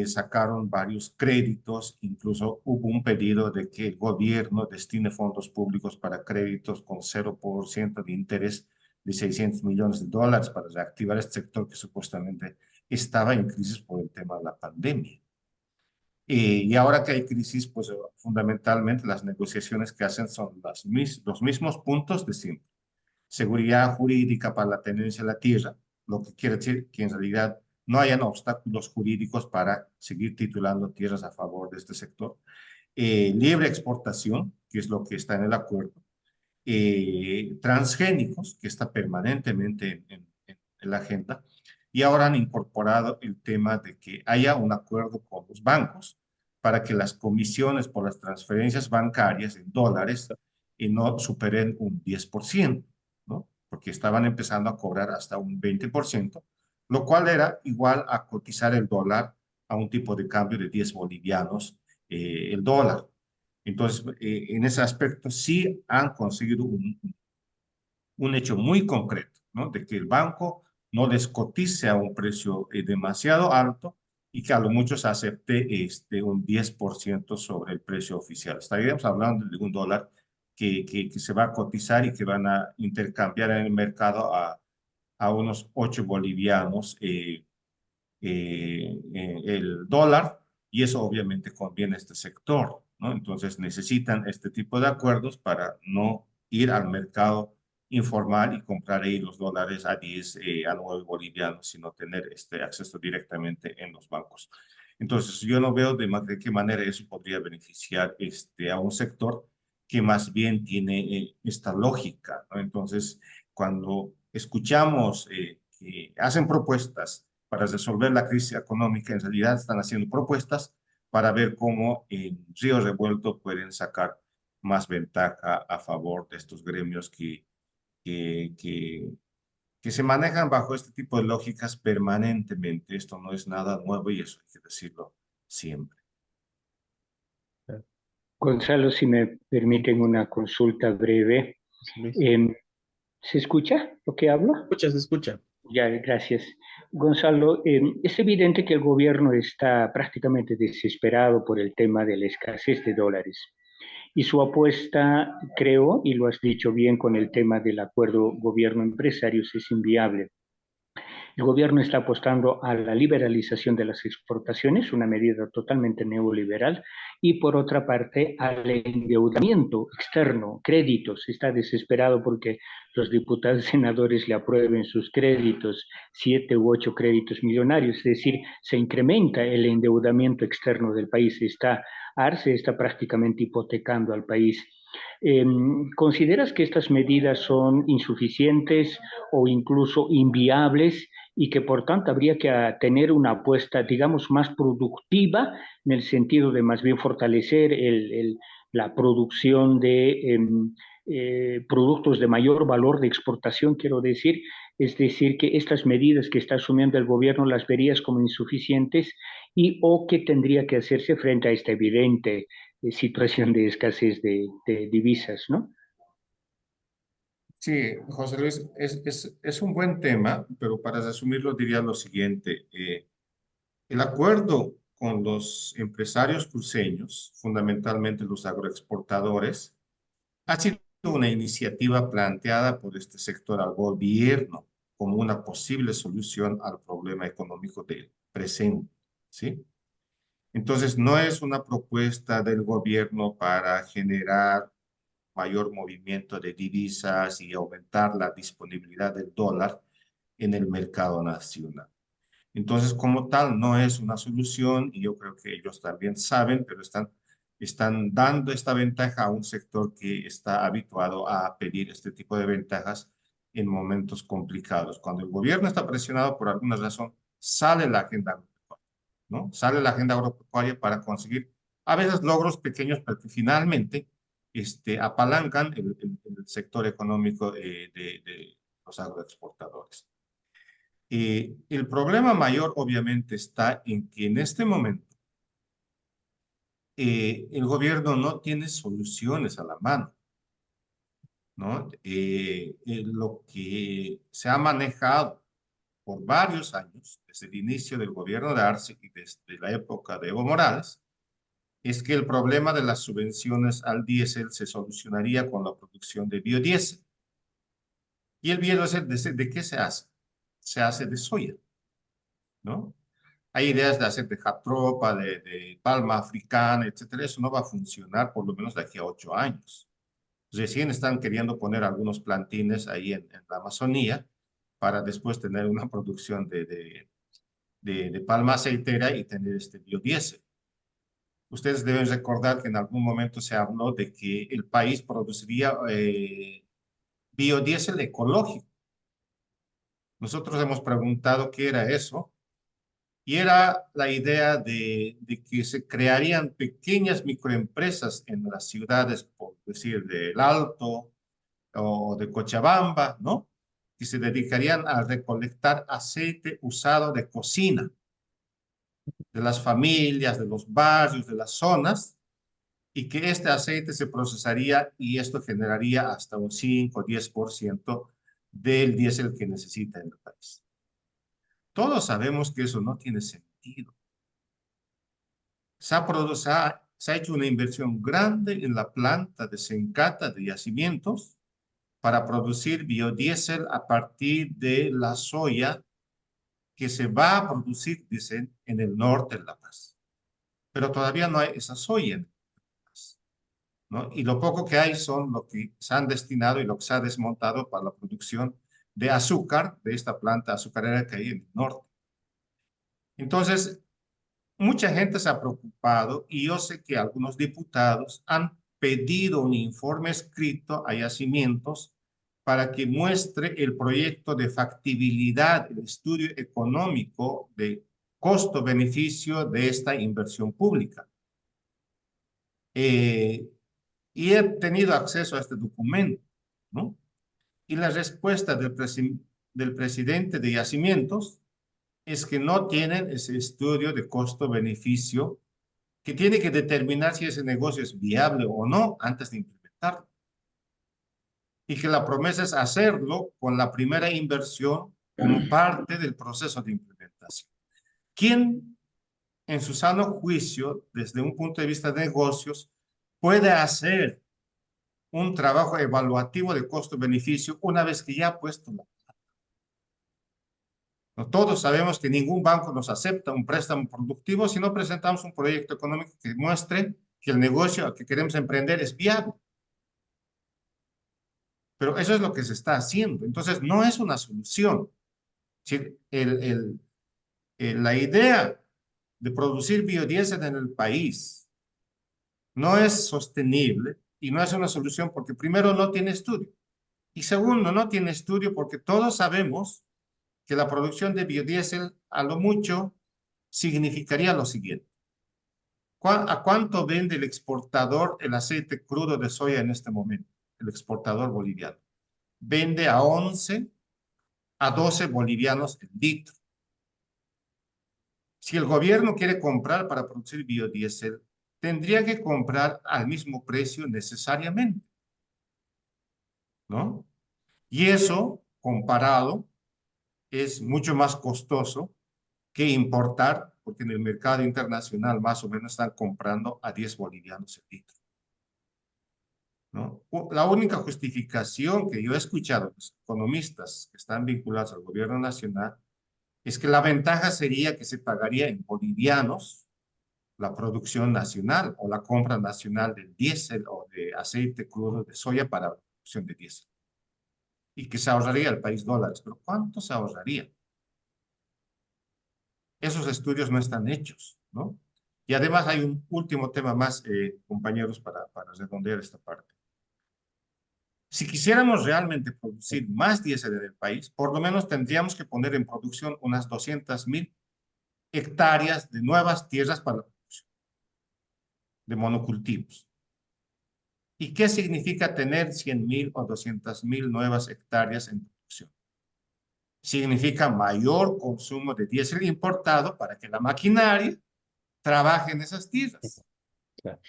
sacaron varios créditos, incluso hubo un pedido de que el gobierno destine fondos públicos para créditos con 0% de interés de $600 millones para reactivar este sector que supuestamente estaba en crisis por el tema de la pandemia. Y ahora que hay crisis, pues fundamentalmente las negociaciones que hacen son los mismos puntos de siempre. Seguridad jurídica para la tenencia de la tierra, lo que quiere decir que en realidad no hayan obstáculos jurídicos para seguir titulando tierras a favor de este sector. Libre exportación, que es lo que está en el acuerdo. Transgénicos, que está permanentemente en la agenda. Y ahora han incorporado el tema de que haya un acuerdo con los bancos para que las comisiones por las transferencias bancarias en dólares no superen un 10%, ¿no? Porque estaban empezando a cobrar hasta un 20%, lo cual era igual a cotizar el dólar a un tipo de cambio de 10 bolivianos el dólar. Entonces, en ese aspecto sí han conseguido un hecho muy concreto, ¿no? De que el banco no les cotice a un precio demasiado alto y que a lo mucho se acepte un 10% sobre el precio oficial. Estaríamos hablando de un dólar que se va a cotizar y que van a intercambiar en el mercado a unos 8 bolivianos el dólar, y eso obviamente conviene a este sector, ¿no? Entonces necesitan este tipo de acuerdos para no ir al mercado informal y comprar ahí los dólares a 10, a 9 bolivianos, sino tener este acceso directamente en los bancos. Entonces yo no veo de qué manera eso podría beneficiar a un sector que más bien tiene esta lógica, ¿no? Entonces, cuando escuchamos que hacen propuestas para resolver la crisis económica, en realidad están haciendo propuestas para ver cómo en Río Revuelto pueden sacar más ventaja a favor de estos gremios que que se manejan bajo este tipo de lógicas permanentemente. Esto no es nada nuevo y eso hay que decirlo siempre. Gonzalo, si me permiten una consulta breve. José Luis. ¿Se escucha lo que hablo? Se escucha. Ya, gracias. Gonzalo, es evidente que el gobierno está prácticamente desesperado por el tema de la escasez de dólares. Y su apuesta, creo, y lo has dicho bien con el tema del acuerdo gobierno-empresarios, es inviable. El gobierno está apostando a la liberalización de las exportaciones, una medida totalmente neoliberal, y por otra parte al endeudamiento externo, créditos. Está desesperado porque los diputados y senadores le aprueben sus créditos, 7 u 8 créditos millonarios, es decir, se incrementa el endeudamiento externo del país. Arce está prácticamente hipotecando al país. ¿Consideras que estas medidas son insuficientes o incluso inviables y que por tanto habría que tener una apuesta, digamos, más productiva en el sentido de más bien fortalecer la producción de productos de mayor valor de exportación, quiero decir? Es decir, que estas medidas que está asumiendo el gobierno las verías como insuficientes y o qué tendría que hacerse frente a esta evidente situación de escasez de divisas, ¿no? Sí, José Luis, es un buen tema, pero para resumirlo diría lo siguiente. El acuerdo con los empresarios cruceños, fundamentalmente los agroexportadores, ha sido una iniciativa planteada por este sector al gobierno como una posible solución al problema económico del presente, ¿sí? Entonces, no es una propuesta del gobierno para generar mayor movimiento de divisas y aumentar la disponibilidad del dólar en el mercado nacional. Entonces, como tal, no es una solución y yo creo que ellos también saben, pero están dando esta ventaja a un sector que está habituado a pedir este tipo de ventajas en momentos complicados. Cuando el gobierno está presionado por alguna razón, sale la agenda agropecuaria, ¿no? Sale la agenda agropecuaria para conseguir a veces logros pequeños, pero que finalmente apalancan el sector económico de los agroexportadores. El problema mayor obviamente está en que en este momento el gobierno no tiene soluciones a la mano, ¿no? Lo que se ha manejado por varios años, desde el inicio del gobierno de Arce y desde la época de Evo Morales, es que el problema de las subvenciones al diésel se solucionaría con la producción de biodiesel. ¿Y el biodiesel de qué se hace? Se hace de soya, ¿no? Hay ideas de hacer de jatropa, de palma africana, etcétera. Eso no va a funcionar por lo menos de aquí a 8 años. Recién están queriendo poner algunos plantines ahí en la Amazonía para después tener una producción de palma aceitera y tener este biodiesel. Ustedes deben recordar que en algún momento se habló de que el país produciría biodiesel ecológico. Nosotros hemos preguntado qué era eso. Y era la idea de que se crearían pequeñas microempresas en las ciudades, por decir, del Alto o de Cochabamba, ¿no? Que se dedicarían a recolectar aceite usado de cocina de las familias, de los barrios, de las zonas, y que este aceite se procesaría y esto generaría hasta un 5 o 10% del diésel que necesita el país. Todos sabemos que eso no tiene sentido. Se ha hecho una inversión grande en la planta de Sencata de yacimientos para producir biodiesel a partir de la soya que se va a producir, dicen, en el norte de La Paz. Pero todavía no hay esa soya en La Paz, ¿no? Y lo poco que hay son lo que se han destinado y lo que se ha desmontado para la producción de azúcar de esta planta azucarera que hay en el norte. Entonces, mucha gente se ha preocupado y yo sé que algunos diputados han pedido un informe escrito a Yacimientos para que muestre el proyecto de factibilidad, el estudio económico de costo-beneficio de esta inversión pública. Y he tenido acceso a este documento, ¿no? Y la respuesta del del presidente de Yacimientos es que no tienen ese estudio de costo-beneficio que tiene que determinar si ese negocio es viable o no antes de implementarlo. Y que la promesa es hacerlo con la primera inversión como parte del proceso de implementación. ¿Quién, en su sano juicio, desde un punto de vista de negocios, puede hacer un trabajo evaluativo de costo-beneficio una vez que ya ha puesto la plata? No, todos sabemos que ningún banco nos acepta un préstamo productivo si no presentamos un proyecto económico que muestre que el negocio al que queremos emprender es viable. Pero eso es lo que se está haciendo. Entonces, no es una solución. Si la idea de producir biodiesel en el país no es sostenible y no es una solución porque primero no tiene estudio y segundo no tiene estudio porque todos sabemos que la producción de biodiesel a lo mucho significaría lo siguiente. ¿A cuánto vende el exportador el aceite crudo de soya en este momento? El exportador boliviano. Vende a 11 a 12 bolivianos el litro. Si el gobierno quiere comprar para producir biodiesel, tendría que comprar al mismo precio necesariamente, ¿no? Y eso, comparado, es mucho más costoso que importar, porque en el mercado internacional más o menos están comprando a 10 bolivianos el litro, ¿no? La única justificación que yo he escuchado de los economistas que están vinculados al gobierno nacional es que la ventaja sería que se pagaría en bolivianos la producción nacional o la compra nacional del diésel o de aceite crudo de soya para la producción de diésel. Y que se ahorraría el país dólares. Pero ¿cuánto se ahorraría? Esos estudios no están hechos, ¿no? Y además hay un último tema más, compañeros, para redondear esta parte. Si quisiéramos realmente producir más diésel en el país, por lo menos tendríamos que poner en producción unas 200.000 hectáreas de nuevas tierras para la producción de monocultivos. ¿Y qué significa tener 100.000 o 200.000 nuevas hectáreas en producción? Significa mayor consumo de diésel importado para que la maquinaria trabaje en esas tierras. Claro.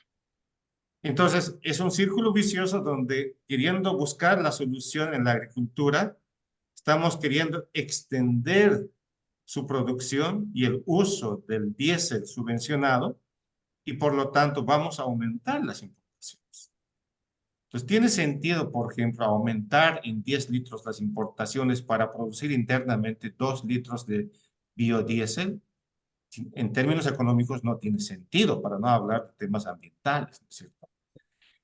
Entonces, es un círculo vicioso donde, queriendo buscar la solución en la agricultura, estamos queriendo extender su producción y el uso del diésel subvencionado y por lo tanto vamos a aumentar las importaciones. Entonces, ¿tiene sentido, por ejemplo, aumentar en 10 litros las importaciones para producir internamente 2 litros de biodiesel? En términos económicos no tiene sentido, para no hablar de temas ambientales, ¿no es cierto?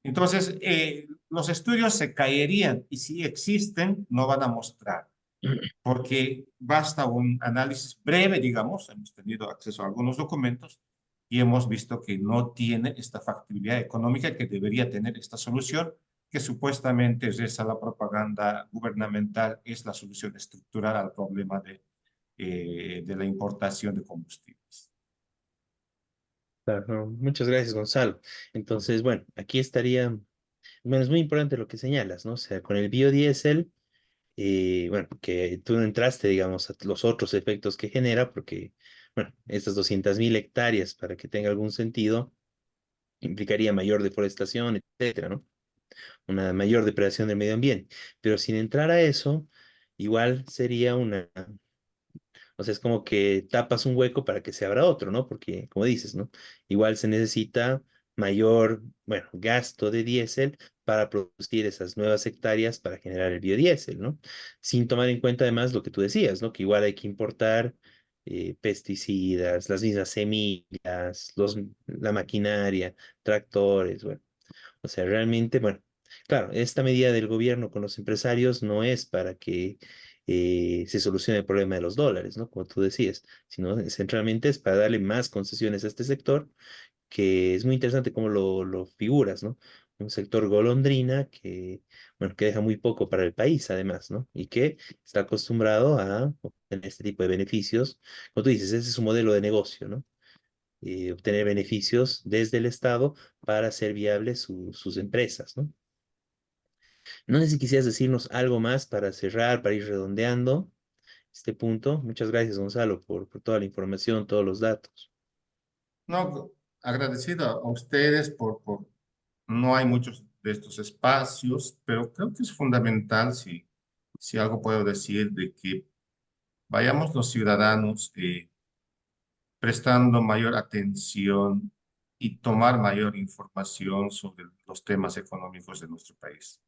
Entonces, los estudios se caerían y si existen, no van a mostrar, porque basta un análisis breve, digamos, hemos tenido acceso a algunos documentos y hemos visto que no tiene esta factibilidad económica que debería tener esta solución, que supuestamente reza la propaganda gubernamental, es la solución estructural al problema de la importación de combustibles. Claro, no, muchas gracias, Gonzalo. Entonces, bueno, aquí estaría, bueno, es muy importante lo que señalas, ¿no? O sea, con el biodiesel, bueno, que tú no entraste, digamos, a los otros efectos que genera, porque, bueno, estas 200.000 hectáreas, para que tenga algún sentido, implicaría mayor deforestación, etcétera, ¿no? Una mayor depredación del medio ambiente. Pero sin entrar a eso, igual sería una, o sea, es como que tapas un hueco para que se abra otro, ¿no? Porque, como dices, ¿no? Igual se necesita mayor, bueno, gasto de diésel para producir esas nuevas hectáreas para generar el biodiesel, ¿no? Sin tomar en cuenta además lo que tú decías, ¿no? Que igual hay que importar pesticidas, las mismas semillas, la maquinaria, tractores, bueno. O sea, realmente, bueno, claro, esta medida del gobierno con los empresarios no es para que se solucione el problema de los dólares, ¿no? Como tú decías, sino centralmente es para darle más concesiones a este sector, que es muy interesante cómo lo figuras, ¿no? Un sector golondrina que, bueno, que deja muy poco para el país, además, ¿no? Y que está acostumbrado a obtener este tipo de beneficios. Como tú dices, ese es su modelo de negocio, ¿no? Obtener beneficios desde el Estado para hacer viables sus empresas, ¿no? No sé si quisieras decirnos algo más para cerrar, para ir redondeando este punto. Muchas gracias, Gonzalo, por toda la información, todos los datos. No, agradecido a ustedes no hay muchos de estos espacios, pero creo que es fundamental si algo puedo decir de que vayamos los ciudadanos prestando mayor atención y tomar mayor información sobre los temas económicos de nuestro país.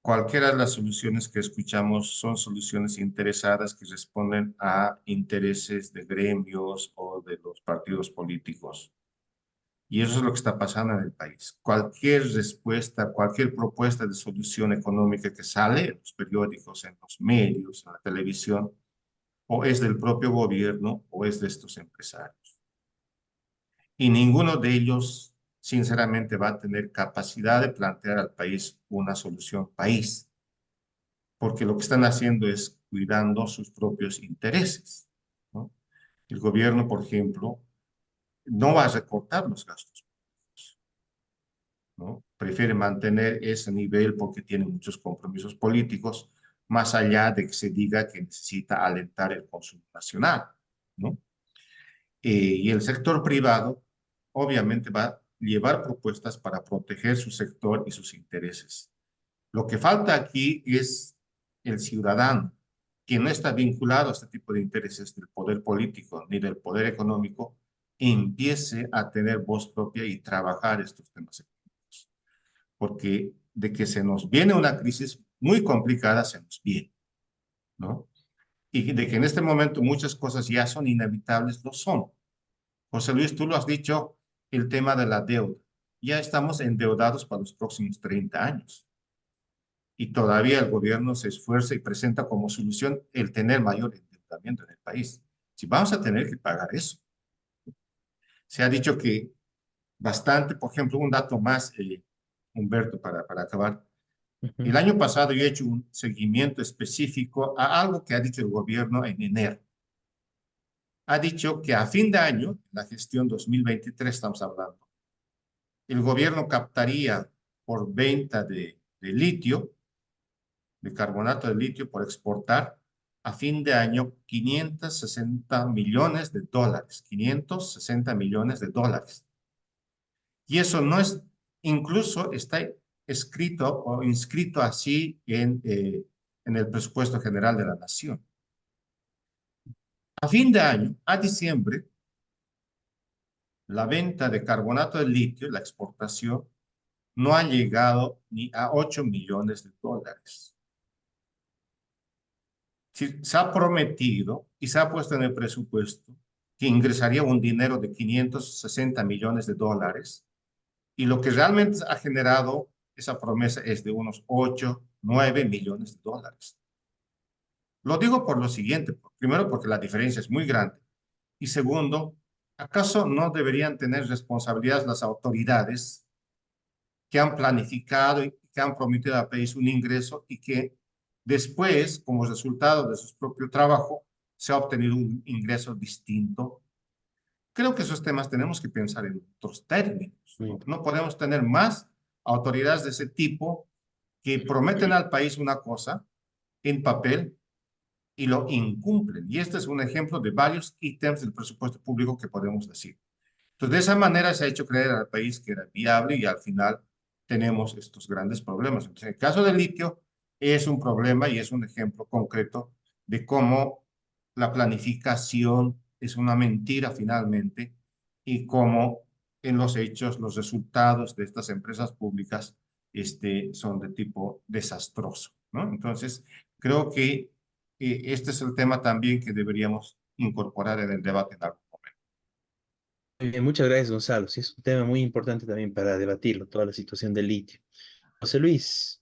Cualquiera de las soluciones que escuchamos son soluciones interesadas que responden a intereses de gremios o de los partidos políticos. Y eso es lo que está pasando en el país. Cualquier respuesta, cualquier propuesta de solución económica que sale en los periódicos, en los medios, en la televisión, o es del propio gobierno o es de estos empresarios. Y ninguno de ellos, sinceramente, va a tener capacidad de plantear al país una solución país, porque lo que están haciendo es cuidando sus propios intereses, ¿no? El gobierno, por ejemplo, no va a recortar los gastos, ¿no? Prefiere mantener ese nivel porque tiene muchos compromisos políticos, más allá de que se diga que necesita alentar el consumo nacional, ¿no? Y el sector privado obviamente va a llevar propuestas para proteger su sector y sus intereses. Lo que falta aquí es el ciudadano, que no está vinculado a este tipo de intereses del poder político ni del poder económico, empiece a tener voz propia y trabajar estos temas económicos. Porque de que se nos viene una crisis muy complicada, se nos viene, ¿no? Y de que en este momento muchas cosas ya son inevitables, lo son. José Luis, tú lo has dicho, el tema de la deuda. Ya estamos endeudados para los próximos 30 años. Y todavía el gobierno se esfuerza y presenta como solución el tener mayor endeudamiento en el país. Si vamos a tener que pagar eso. Se ha dicho que bastante, por ejemplo, un dato más, Humberto, para acabar. Ujú. El año pasado yo he hecho un seguimiento específico a algo que ha dicho el gobierno en enero. Ha dicho que a fin de año, la gestión 2023 estamos hablando, el gobierno captaría por venta de litio, de carbonato de litio por exportar, a fin de año 560 millones de dólares, 560 millones de dólares. Y eso no es, incluso está escrito o inscrito así en el presupuesto general de la nación. A fin de año, a diciembre, la venta de carbonato de litio, la exportación, no ha llegado ni a 8 millones de dólares. Se ha prometido y se ha puesto en el presupuesto que ingresaría un dinero de 560 millones de dólares y lo que realmente ha generado esa promesa es de unos 8, 9 millones de dólares. Lo digo por lo siguiente, primero porque la diferencia es muy grande y segundo, ¿acaso no deberían tener responsabilidad las autoridades que han planificado y que han prometido al país un ingreso y que después, como resultado de su propio trabajo, se ha obtenido un ingreso distinto? Creo que esos temas tenemos que pensar en otros términos, ¿no? No podemos tener más autoridades de ese tipo que prometen al país una cosa en papel y lo incumplen. Y este es un ejemplo de varios ítems del presupuesto público que podemos decir. Entonces, de esa manera se ha hecho creer al país que era viable y al final tenemos estos grandes problemas. Entonces, en el caso del litio es un problema y es un ejemplo concreto de cómo la planificación es una mentira finalmente y cómo en los hechos los resultados de estas empresas públicas son de tipo desastroso, ¿no? Entonces, creo que este es el tema también que deberíamos incorporar en el debate en algún momento. Muy bien, muchas gracias, Gonzalo. Sí, es un tema muy importante también para debatirlo, toda la situación del litio. José Luis,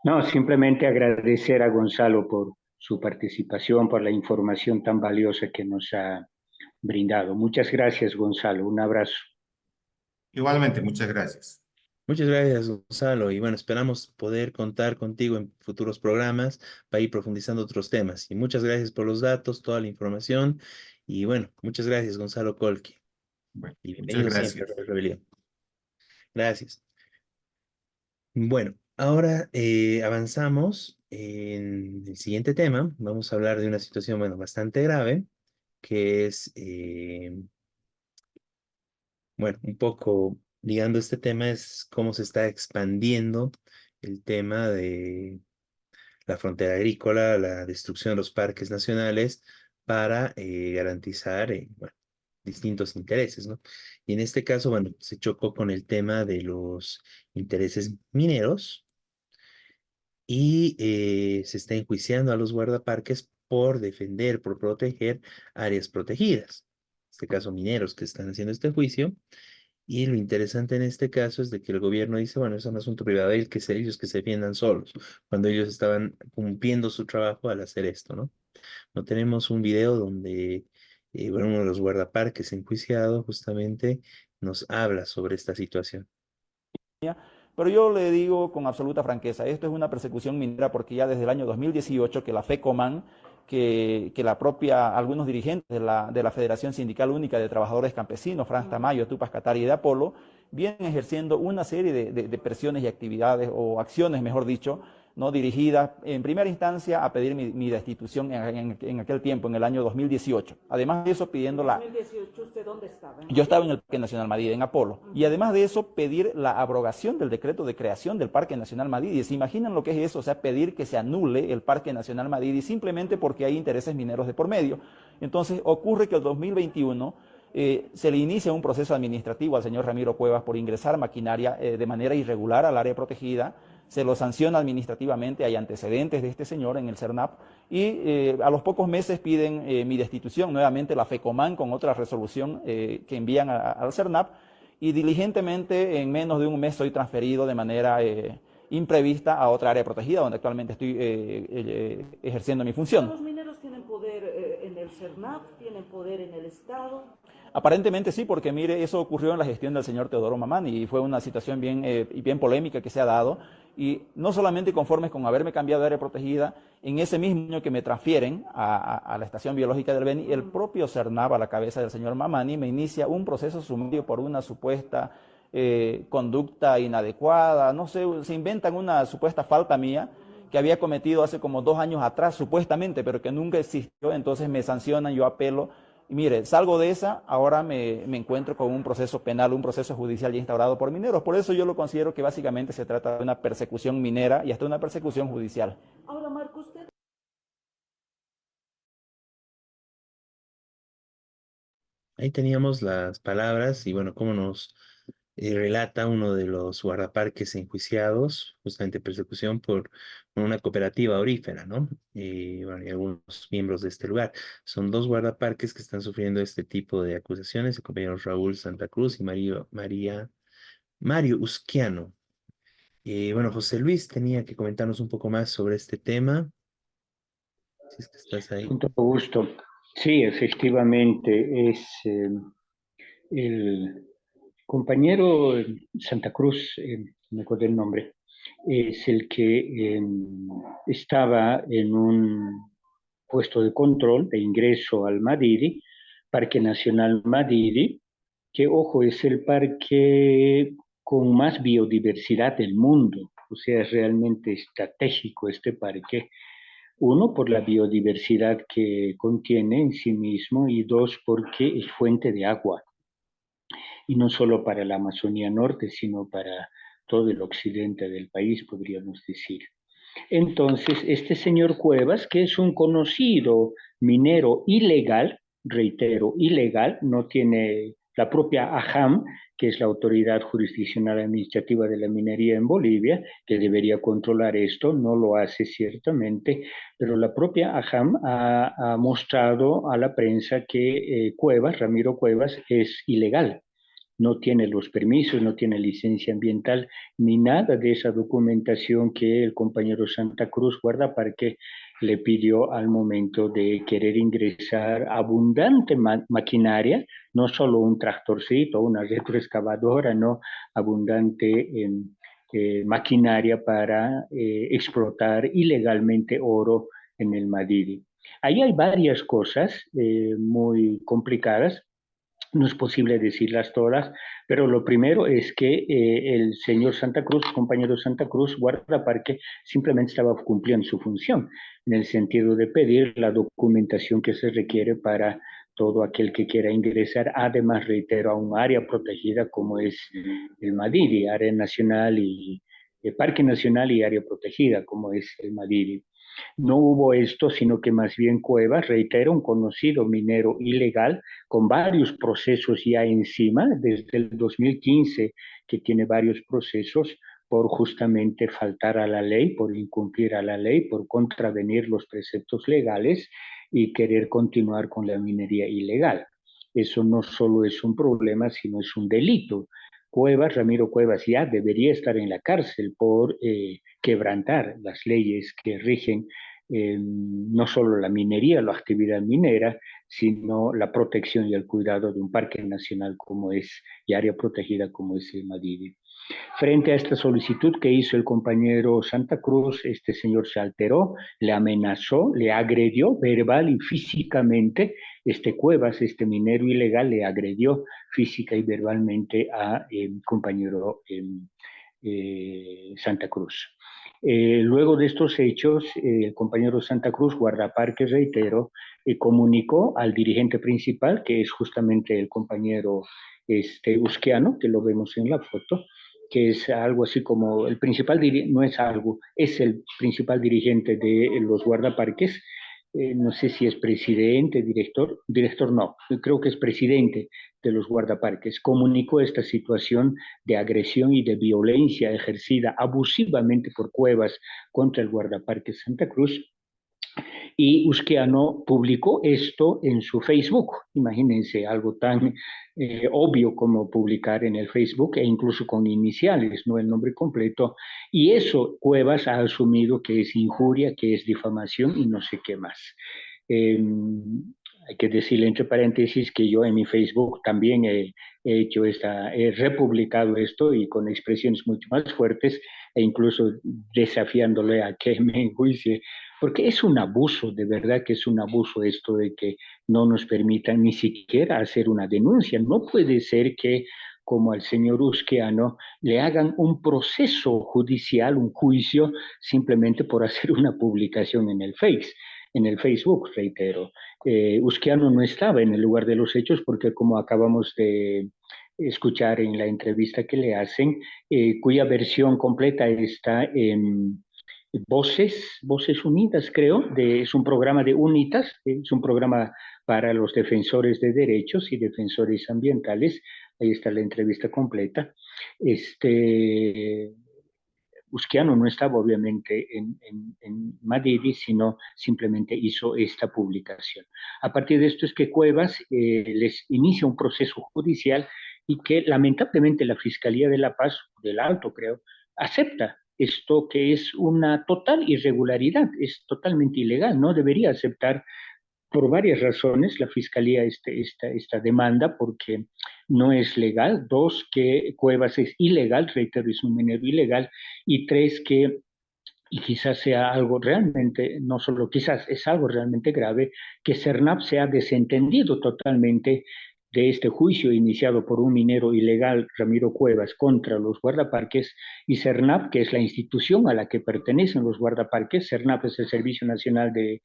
No, simplemente agradecer a Gonzalo por su participación, por la información tan valiosa que nos ha brindado. Muchas gracias, Gonzalo. Un abrazo. Igualmente, muchas gracias. muchas gracias, Gonzalo. Y bueno, esperamos poder contar contigo en futuros programas para ir profundizando otros temas. Y muchas gracias por los datos, toda la información. Y bueno, muchas gracias, Gonzalo Colqui. Bueno, Y muchas bienvenido siempre a gracias. Radio Rebelión. Gracias. Bueno. Ahora avanzamos en el siguiente tema. Vamos a hablar de una situación, bueno, bastante grave, que es, bueno, un poco ligando este tema, es cómo se está expandiendo el tema de la frontera agrícola, la destrucción de los parques nacionales para garantizar, bueno, distintos intereses, ¿no? Y en este caso, bueno, se chocó con el tema de los intereses mineros y se está enjuiciando a los guardaparques por defender, por proteger áreas protegidas. En este caso, mineros que están haciendo este juicio. Y lo interesante en este caso es de que el gobierno dice, bueno, es un asunto privado, ellos que se defiendan solos, cuando ellos estaban cumpliendo su trabajo al hacer esto, ¿no? No tenemos un video donde bueno, uno de los guardaparques enjuiciado justamente nos habla sobre esta situación. Pero yo le digo con absoluta franqueza, esto es una persecución minera porque ya desde el año 2018 que la FECOMAN, que la propia, algunos dirigentes de la Federación Sindical Única de Trabajadores Campesinos, Franz Tamayo, Tupac Katari y de Apolo, vienen ejerciendo una serie de presiones y actividades, o acciones, mejor dicho, ¿no? Dirigidas en primera instancia a pedir mi destitución en aquel tiempo, en el año 2018. Además de eso, pidiendo la... ¿En 2018 usted dónde estaba? Yo estaba en el Parque Nacional Madrid, en Apolo. Y además de eso, pedir la abrogación del decreto de creación del Parque Nacional Madrid. ¿Se imaginan lo que es eso? O sea, pedir que se anule el Parque Nacional Madrid simplemente porque hay intereses mineros de por medio. Entonces, ocurre que el 2021 se le inicia un proceso administrativo al señor Ramiro Cuevas por ingresar maquinaria de manera irregular al área protegida. Se lo sanciona administrativamente, hay antecedentes de este señor en el CERNAP, y a los pocos meses piden mi destitución, nuevamente la FECOMAN con otra resolución que envían al CERNAP, y diligentemente en menos de un mes soy transferido de manera imprevista a otra área protegida, donde actualmente estoy ejerciendo mi función. ¿Los mineros tienen poder en el CERNAP, tienen poder en el Estado? Aparentemente sí, porque mire, eso ocurrió en la gestión del señor Teodoro Mamani y fue una situación bien polémica que se ha dado. Y no solamente conformes con haberme cambiado de área protegida, en ese mismo año que me transfieren a la estación biológica del Beni, el propio CERNAP, a la cabeza del señor Mamani, me inicia un proceso sumario por una supuesta conducta inadecuada, no sé, se inventan una supuesta falta mía que había cometido hace como 2 años atrás, supuestamente, pero que nunca existió, entonces me sancionan, yo apelo. Y mire, salgo de esa, ahora me encuentro con un proceso penal, un proceso judicial ya instaurado por mineros. Por eso yo lo considero que básicamente se trata de una persecución minera y hasta una persecución judicial. Ahora, Marco, usted... Ahí teníamos las palabras y bueno, cómo nos relata uno de los guardaparques enjuiciados, justamente persecución por una cooperativa aurífera, ¿no? Y bueno, y algunos miembros de este lugar. Son 2 guardaparques que están sufriendo este tipo de acusaciones, el compañero Raúl Santa Cruz y Mario Usquiano. Bueno, José Luis tenía que comentarnos un poco más sobre este tema. Si es que estás ahí. Con todo gusto. Sí, efectivamente, es el compañero Santa Cruz, me acuerdo el nombre, es el que estaba en un puesto de control de ingreso al Madidi, Parque Nacional Madidi, que, ojo, es el parque con más biodiversidad del mundo, o sea, es realmente estratégico este parque. Uno, por la biodiversidad que contiene en sí mismo, y dos, porque es fuente de agua. Y no solo para la Amazonía Norte, sino para todo el occidente del país, podríamos decir. Entonces, este señor Cuevas, que es un conocido minero ilegal, reitero, ilegal, no tiene la propia AJAM, que es la Autoridad Jurisdiccional Administrativa de la Minería en Bolivia, que debería controlar esto, no lo hace ciertamente, pero la propia AJAM ha mostrado a la prensa que Cuevas, Ramiro Cuevas, es ilegal. No tiene los permisos, no tiene licencia ambiental, ni nada de esa documentación que el compañero Santa Cruz Guardaparque le pidió al momento de querer ingresar abundante maquinaria, no solo un tractorcito, una retroexcavadora, no, abundante maquinaria para explotar ilegalmente oro en el Madidi. Ahí hay varias cosas muy complicadas. No es posible decirlas todas, pero lo primero es que el señor Santa Cruz, compañero Santa Cruz, guardaparque, simplemente estaba cumpliendo su función, en el sentido de pedir la documentación que se requiere para todo aquel que quiera ingresar, además, reitero, a un área protegida como es el Madidi, área nacional y Parque Nacional y área protegida como es el Madidi. No hubo esto, sino que más bien Cuevas, reitero, un conocido minero ilegal con varios procesos ya encima, desde el 2015, que tiene varios procesos por justamente faltar a la ley, por incumplir a la ley, por contravenir los preceptos legales y querer continuar con la minería ilegal. Eso no solo es un problema, sino es un delito. Cuevas, Ramiro Cuevas, ya debería estar en la cárcel por quebrantar las leyes que rigen no solo la minería, la actividad minera, sino la protección y el cuidado de un parque nacional como es y área protegida como es el Madidi. Frente a esta solicitud que hizo el compañero Santa Cruz, este señor se alteró, le amenazó, le agredió verbal y físicamente. Cuevas, este minero ilegal, le agredió física y verbalmente a compañero Santa Cruz. Luego de estos hechos, el compañero Santa Cruz, guardaparques, reitero, comunicó al dirigente principal, que es justamente el compañero Usquiano, que lo vemos en la foto, que es algo así como el principal, no es algo, es el principal dirigente de los guardaparques. No sé si es presidente, director no, creo que es presidente de los guardaparques, comunicó esta situación de agresión y de violencia ejercida abusivamente por Cuevas contra el guardaparque Santa Cruz. Y Usquiano publicó esto en su Facebook. Imagínense algo tan obvio como publicar en el Facebook e incluso con iniciales, no el nombre completo. Y eso Cuevas ha asumido que es injuria, que es difamación y no sé qué más. Hay que decirle entre paréntesis que yo en mi Facebook también he republicado esto y con expresiones mucho más fuertes e incluso desafiándole a que me enjuicie, porque es un abuso, de verdad que es un abuso esto de que no nos permitan ni siquiera hacer una denuncia. No puede ser que como al señor Usquiano le hagan un proceso judicial, un juicio, simplemente por hacer una publicación en el Facebook, reitero. Usquiano no estaba en el lugar de los hechos porque como acabamos de escuchar en la entrevista que le hacen, cuya versión completa está en Voces Unidas, creo, es un programa de UNITAS, es un programa para los defensores de derechos y defensores ambientales. Ahí está la entrevista completa. Usquiano no estaba obviamente en Madrid, sino simplemente hizo esta publicación. A partir de esto es que Cuevas les inicia un proceso judicial y que lamentablemente la Fiscalía de La Paz, del Alto creo, acepta esto que es una total irregularidad, es totalmente ilegal, no debería aceptar por varias razones la Fiscalía esta demanda, porque no es legal. Dos, que Cuevas es ilegal, reitero, es un minero ilegal. Y tres, que, y quizás sea algo realmente, no solo quizás, es algo realmente grave, que CERNAP se ha desentendido totalmente de este juicio iniciado por un minero ilegal, Ramiro Cuevas, contra los guardaparques, y CERNAP, que es la institución a la que pertenecen los guardaparques. CERNAP es el Servicio Nacional de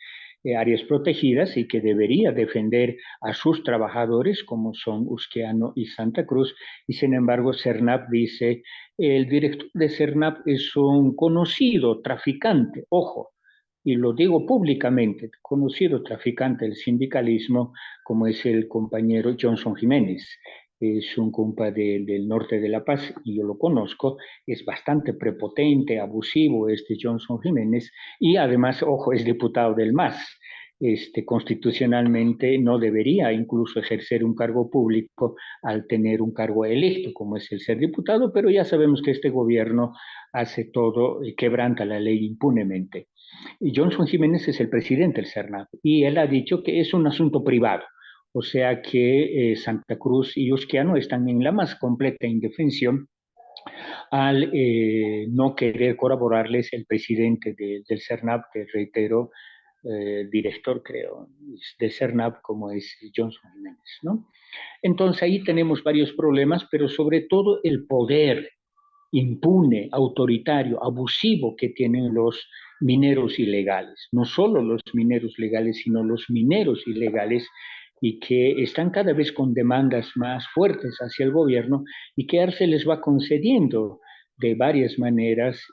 Áreas Protegidas y que debería defender a sus trabajadores, como son Usquiano y Santa Cruz, y sin embargo CERNAP dice, el director de CERNAP es un conocido traficante, ojo, y lo digo públicamente, conocido traficante del sindicalismo, como es el compañero Johnson Jiménez. Es un compa del norte de La Paz y yo lo conozco, es bastante prepotente, abusivo este Johnson Jiménez y además, ojo, es diputado del MAS. Constitucionalmente no debería incluso ejercer un cargo público al tener un cargo electo, como es el ser diputado, pero ya sabemos que este gobierno hace todo, quebranta la ley impunemente. Y Johnson Jiménez es el presidente del CERNAP y él ha dicho que es un asunto privado, o sea que Santa Cruz y Usquiano están en la más completa indefensión al no querer colaborarles el presidente del CERNAP, que reitero, director, creo, de CERNAP, como es Johnson Jiménez, ¿no? Entonces ahí tenemos varios problemas, pero sobre todo el poder impune, autoritario, abusivo que tienen los mineros ilegales. No solo los mineros legales, sino los mineros ilegales, y que están cada vez con demandas más fuertes hacia el gobierno y que Arce les va concediendo de varias maneras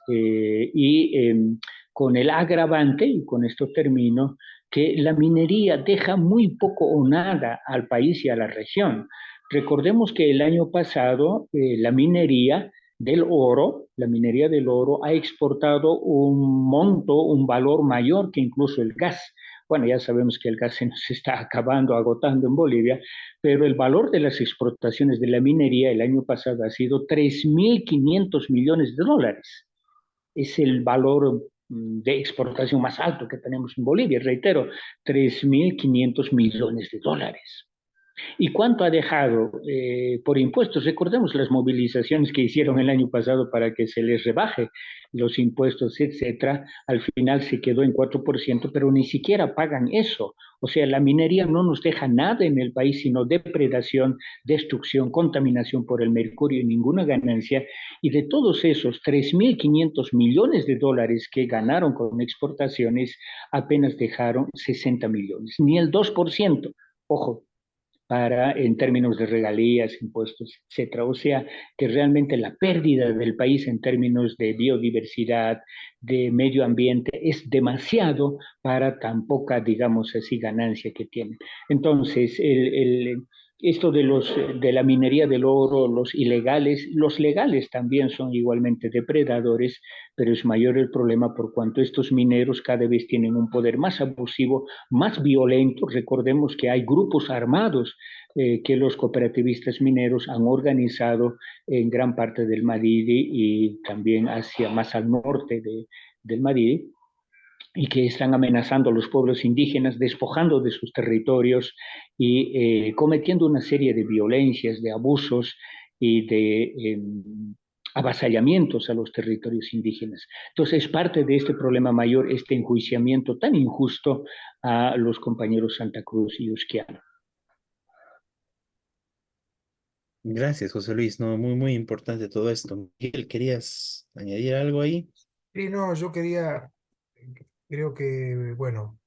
con el agravante, y con esto termino, que la minería deja muy poco o nada al país y a la región. Recordemos que el año pasado la minería del oro ha exportado un monto, un valor mayor que incluso el gas. Bueno, ya sabemos que el gas se nos está acabando, agotando en Bolivia, pero el valor de las exportaciones de la minería el año pasado ha sido 3.500 millones de dólares. Es el valor de exportación más alto que tenemos en Bolivia, reitero, 3.500 millones de dólares. ¿Y cuánto ha dejado por impuestos? Recordemos las movilizaciones que hicieron el año pasado para que se les rebaje los impuestos, etcétera. Al final se quedó en 4%, pero ni siquiera pagan eso. O sea, la minería no nos deja nada en el país, sino depredación, destrucción, contaminación por el mercurio y ninguna ganancia. Y de todos esos 3.500 millones de dólares que ganaron con exportaciones, apenas dejaron 60 millones, ni el 2%. Ojo, en términos de regalías, impuestos, etcétera. O sea, que realmente la pérdida del país en términos de biodiversidad, de medio ambiente, es demasiado para tan poca, digamos así, ganancia que tienen. Entonces, esto de la minería del oro, los legales también son igualmente depredadores, pero es mayor el problema por cuanto estos mineros cada vez tienen un poder más abusivo, más violento. Recordemos que hay grupos armados que los cooperativistas mineros han organizado en gran parte del Madidi y también más al norte del Madidi, y que están amenazando a los pueblos indígenas, despojando de sus territorios y cometiendo una serie de violencias, de abusos y de avasallamientos a los territorios indígenas. Entonces, es parte de este problema mayor, este enjuiciamiento tan injusto a los compañeros Santa Cruz y Usquiano. Gracias, José Luis. No, muy, muy importante todo esto. Miguel, ¿querías añadir algo ahí? Y no, yo quería, creo que, bueno,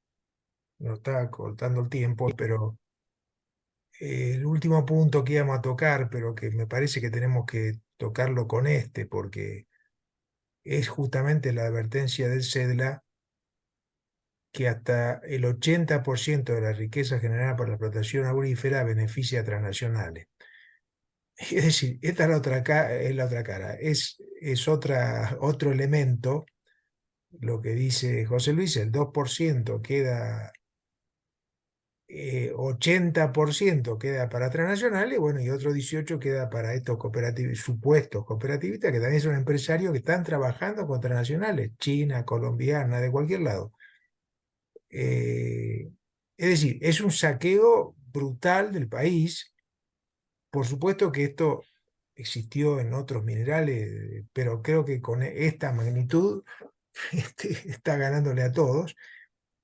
nos está cortando el tiempo, pero el último punto que íbamos a tocar, pero que me parece que tenemos que tocarlo con este, porque es justamente la advertencia del CEDLA que hasta el 80% de la riqueza generada por la explotación aurífera beneficia a transnacionales. Es decir, esta es la otra cara, es otro elemento, lo que dice José Luis, el 2% queda, 80% queda para transnacionales, bueno, y otro 18% queda para estos supuestos cooperativistas, que también son empresarios que están trabajando con transnacionales, China, colombiana, de cualquier lado. Es decir, es un saqueo brutal del país. Por supuesto que esto existió en otros minerales, pero creo que con esta magnitud está ganándole a todos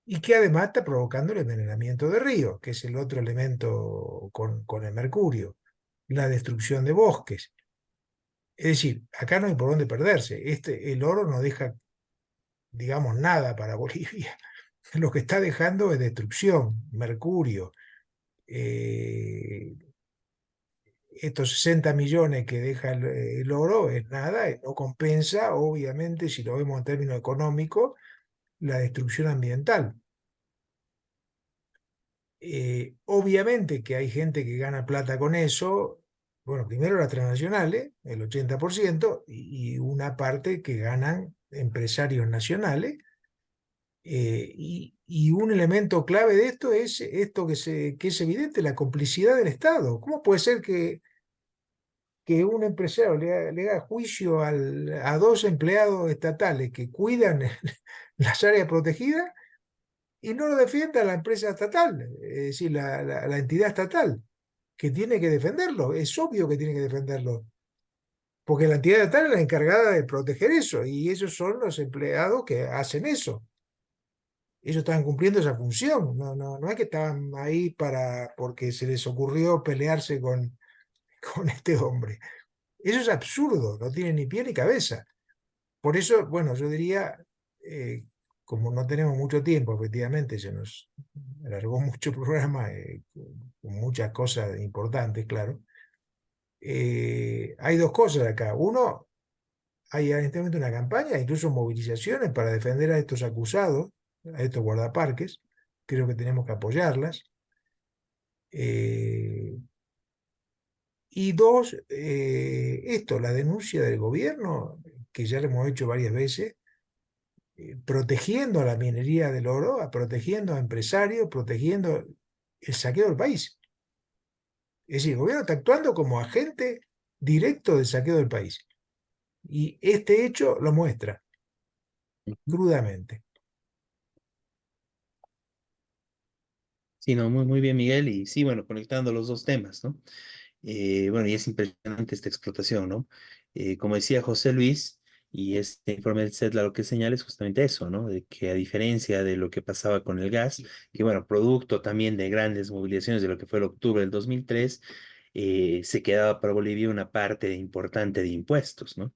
y que además está provocando el envenenamiento de ríos, que es el otro elemento con el mercurio, la destrucción de bosques. Es decir, acá no hay por dónde perderse. El oro no deja, digamos, nada para Bolivia. Lo que está dejando es destrucción, mercurio. Estos 60 millones que deja el oro es nada, no compensa, obviamente, si lo vemos en términos económicos, la destrucción ambiental. Obviamente que hay gente que gana plata con eso, bueno, primero las transnacionales, el 80%, y una parte que ganan empresarios nacionales. Y un elemento clave de esto es esto que es evidente, la complicidad del Estado. ¿Cómo puede ser que un empresario le haga juicio a dos empleados estatales que cuidan las áreas protegidas y no lo defienda la empresa estatal, es decir, la entidad estatal, que tiene que defenderlo? Es obvio que tiene que defenderlo, porque la entidad estatal es la encargada de proteger eso, y esos son los empleados que hacen eso. ellos estaban cumpliendo esa función, no es que estaban ahí porque se les ocurrió pelearse con este hombre. Eso es absurdo, no tiene ni pie ni cabeza. Por eso, bueno, yo diría, como no tenemos mucho tiempo, efectivamente, se nos alargó mucho el programa, con muchas cosas importantes, claro. Hay dos cosas acá. Uno, hay evidentemente una campaña, incluso movilizaciones para defender a estos acusados, a estos guardaparques. Creo que tenemos que apoyarlas. Eh, y dos, esto, la denuncia del gobierno, que ya lo hemos hecho varias veces, protegiendo a la minería del oro, protegiendo a empresarios, protegiendo el saqueo del país. Es decir, el gobierno está actuando como agente directo del saqueo del país. Y este hecho lo muestra crudamente. Sí, no, muy, muy bien, Miguel. Y sí, bueno, conectando los dos temas, ¿no? Bueno, y es impresionante esta explotación, ¿no? Como decía José Luis, y este informe del CEDLA lo que señala es justamente eso, ¿no? De que a diferencia de lo que pasaba con el gas, que bueno, producto también de grandes movilizaciones de lo que fue el octubre del 2003, se quedaba para Bolivia una parte importante de impuestos, ¿no?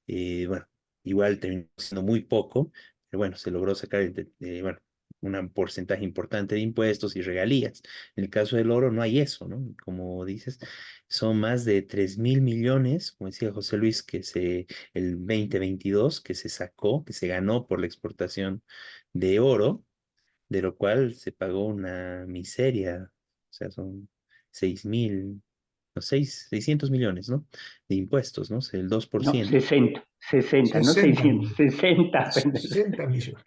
Bueno, igual terminó siendo muy poco, pero bueno, se logró sacar, bueno, un porcentaje importante de impuestos y regalías. En el caso del oro no hay eso, ¿no? Como dices, son más de 3.000 millones, como decía José Luis, el 2022 que se sacó, que se ganó por la exportación de oro, de lo cual se pagó una miseria, o sea, son 6.000, no, 600 millones, ¿no? De impuestos, ¿no? O sea, el dos por No, ciento 60, no 60 600, millones. 60 apenas. 60 millones.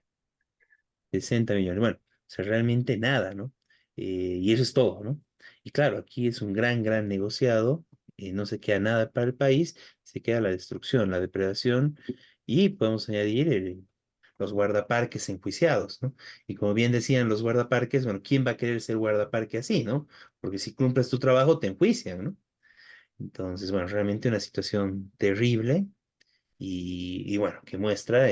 60 millones. Bueno, o sea, realmente nada, ¿no? Y eso es todo, ¿no? Y claro, aquí es un gran, gran negociado, no se queda nada para el país, se queda la destrucción, la depredación y podemos añadir los guardaparques enjuiciados, ¿no? Y como bien decían los guardaparques, bueno, ¿quién va a querer ser guardaparque así, ¿no? Porque si cumples tu trabajo, te enjuician, ¿no? Entonces, bueno, realmente una situación terrible y bueno, que muestra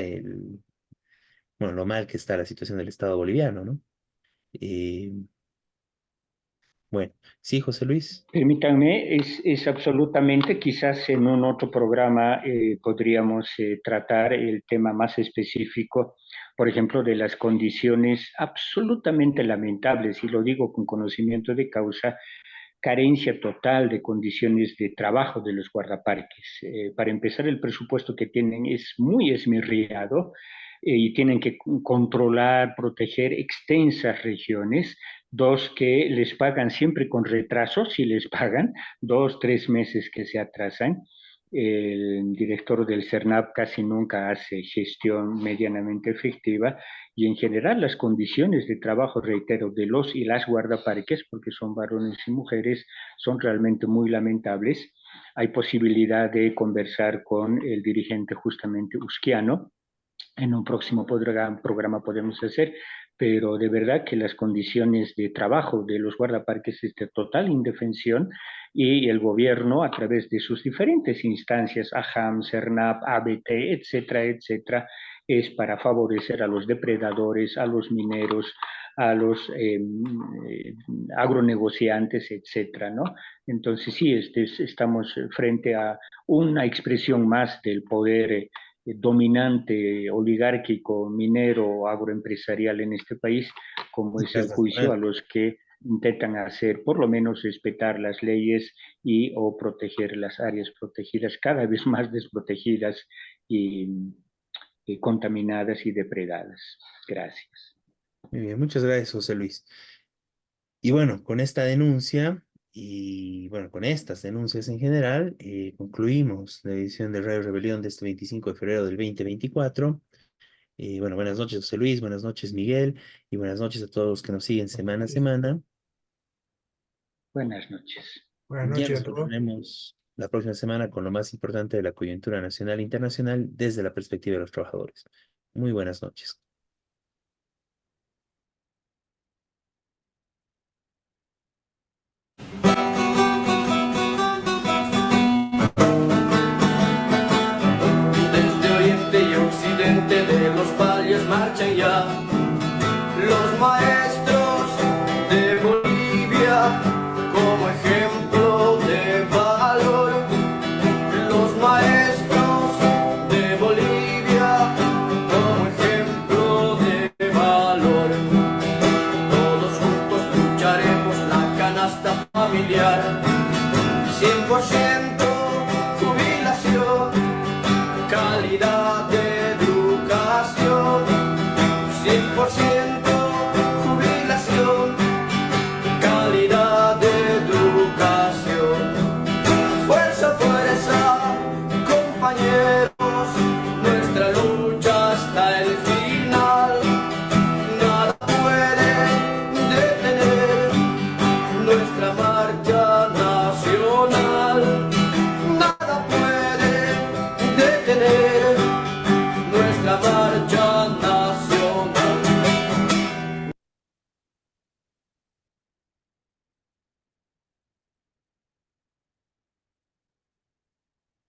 bueno, lo mal que está la situación del Estado boliviano, ¿no? Eh, bueno, sí, José Luis. Permítanme, es absolutamente, quizás en un otro programa podríamos tratar el tema más específico, por ejemplo, de las condiciones absolutamente lamentables, y lo digo con conocimiento de causa, carencia total de condiciones de trabajo de los guardaparques. Para empezar, el presupuesto que tienen es muy esmirriado y tienen que controlar, proteger extensas regiones. Dos, que les pagan siempre con retraso, si les pagan, 2, 3 meses que se atrasan. El director del CERNAP casi nunca hace gestión medianamente efectiva y en general las condiciones de trabajo, reitero, de los y las guardaparques, porque son varones y mujeres, son realmente muy lamentables. Hay posibilidad de conversar con el dirigente justamente usquiano. En un próximo programa podemos hacer, pero de verdad que las condiciones de trabajo de los guardaparques es de total indefensión y el gobierno a través de sus diferentes instancias, AJAM, CERNAP, ABT, etcétera, etcétera, es para favorecer a los depredadores, a los mineros, a los agronegociantes, etcétera, ¿no? Entonces sí, estamos frente a una expresión más del poder dominante, oligárquico, minero, agroempresarial en este país, como es el juicio a los que intentan hacer, por lo menos respetar las leyes y o proteger las áreas protegidas, cada vez más desprotegidas y contaminadas y depredadas. Gracias. Muy bien, muchas gracias, José Luis. Y bueno, con esta denuncia y bueno, con estas denuncias en general, concluimos la edición de Radio Rebelión de este 25 de febrero del 2024. Bueno, buenas noches, José Luis, buenas noches, Miguel, y buenas noches a todos los que nos siguen semana a semana. Buenas noches. Buenas Ya noches nos a todos. veremos la próxima semana con lo más importante de la coyuntura nacional e internacional desde la perspectiva de los trabajadores. Muy buenas noches.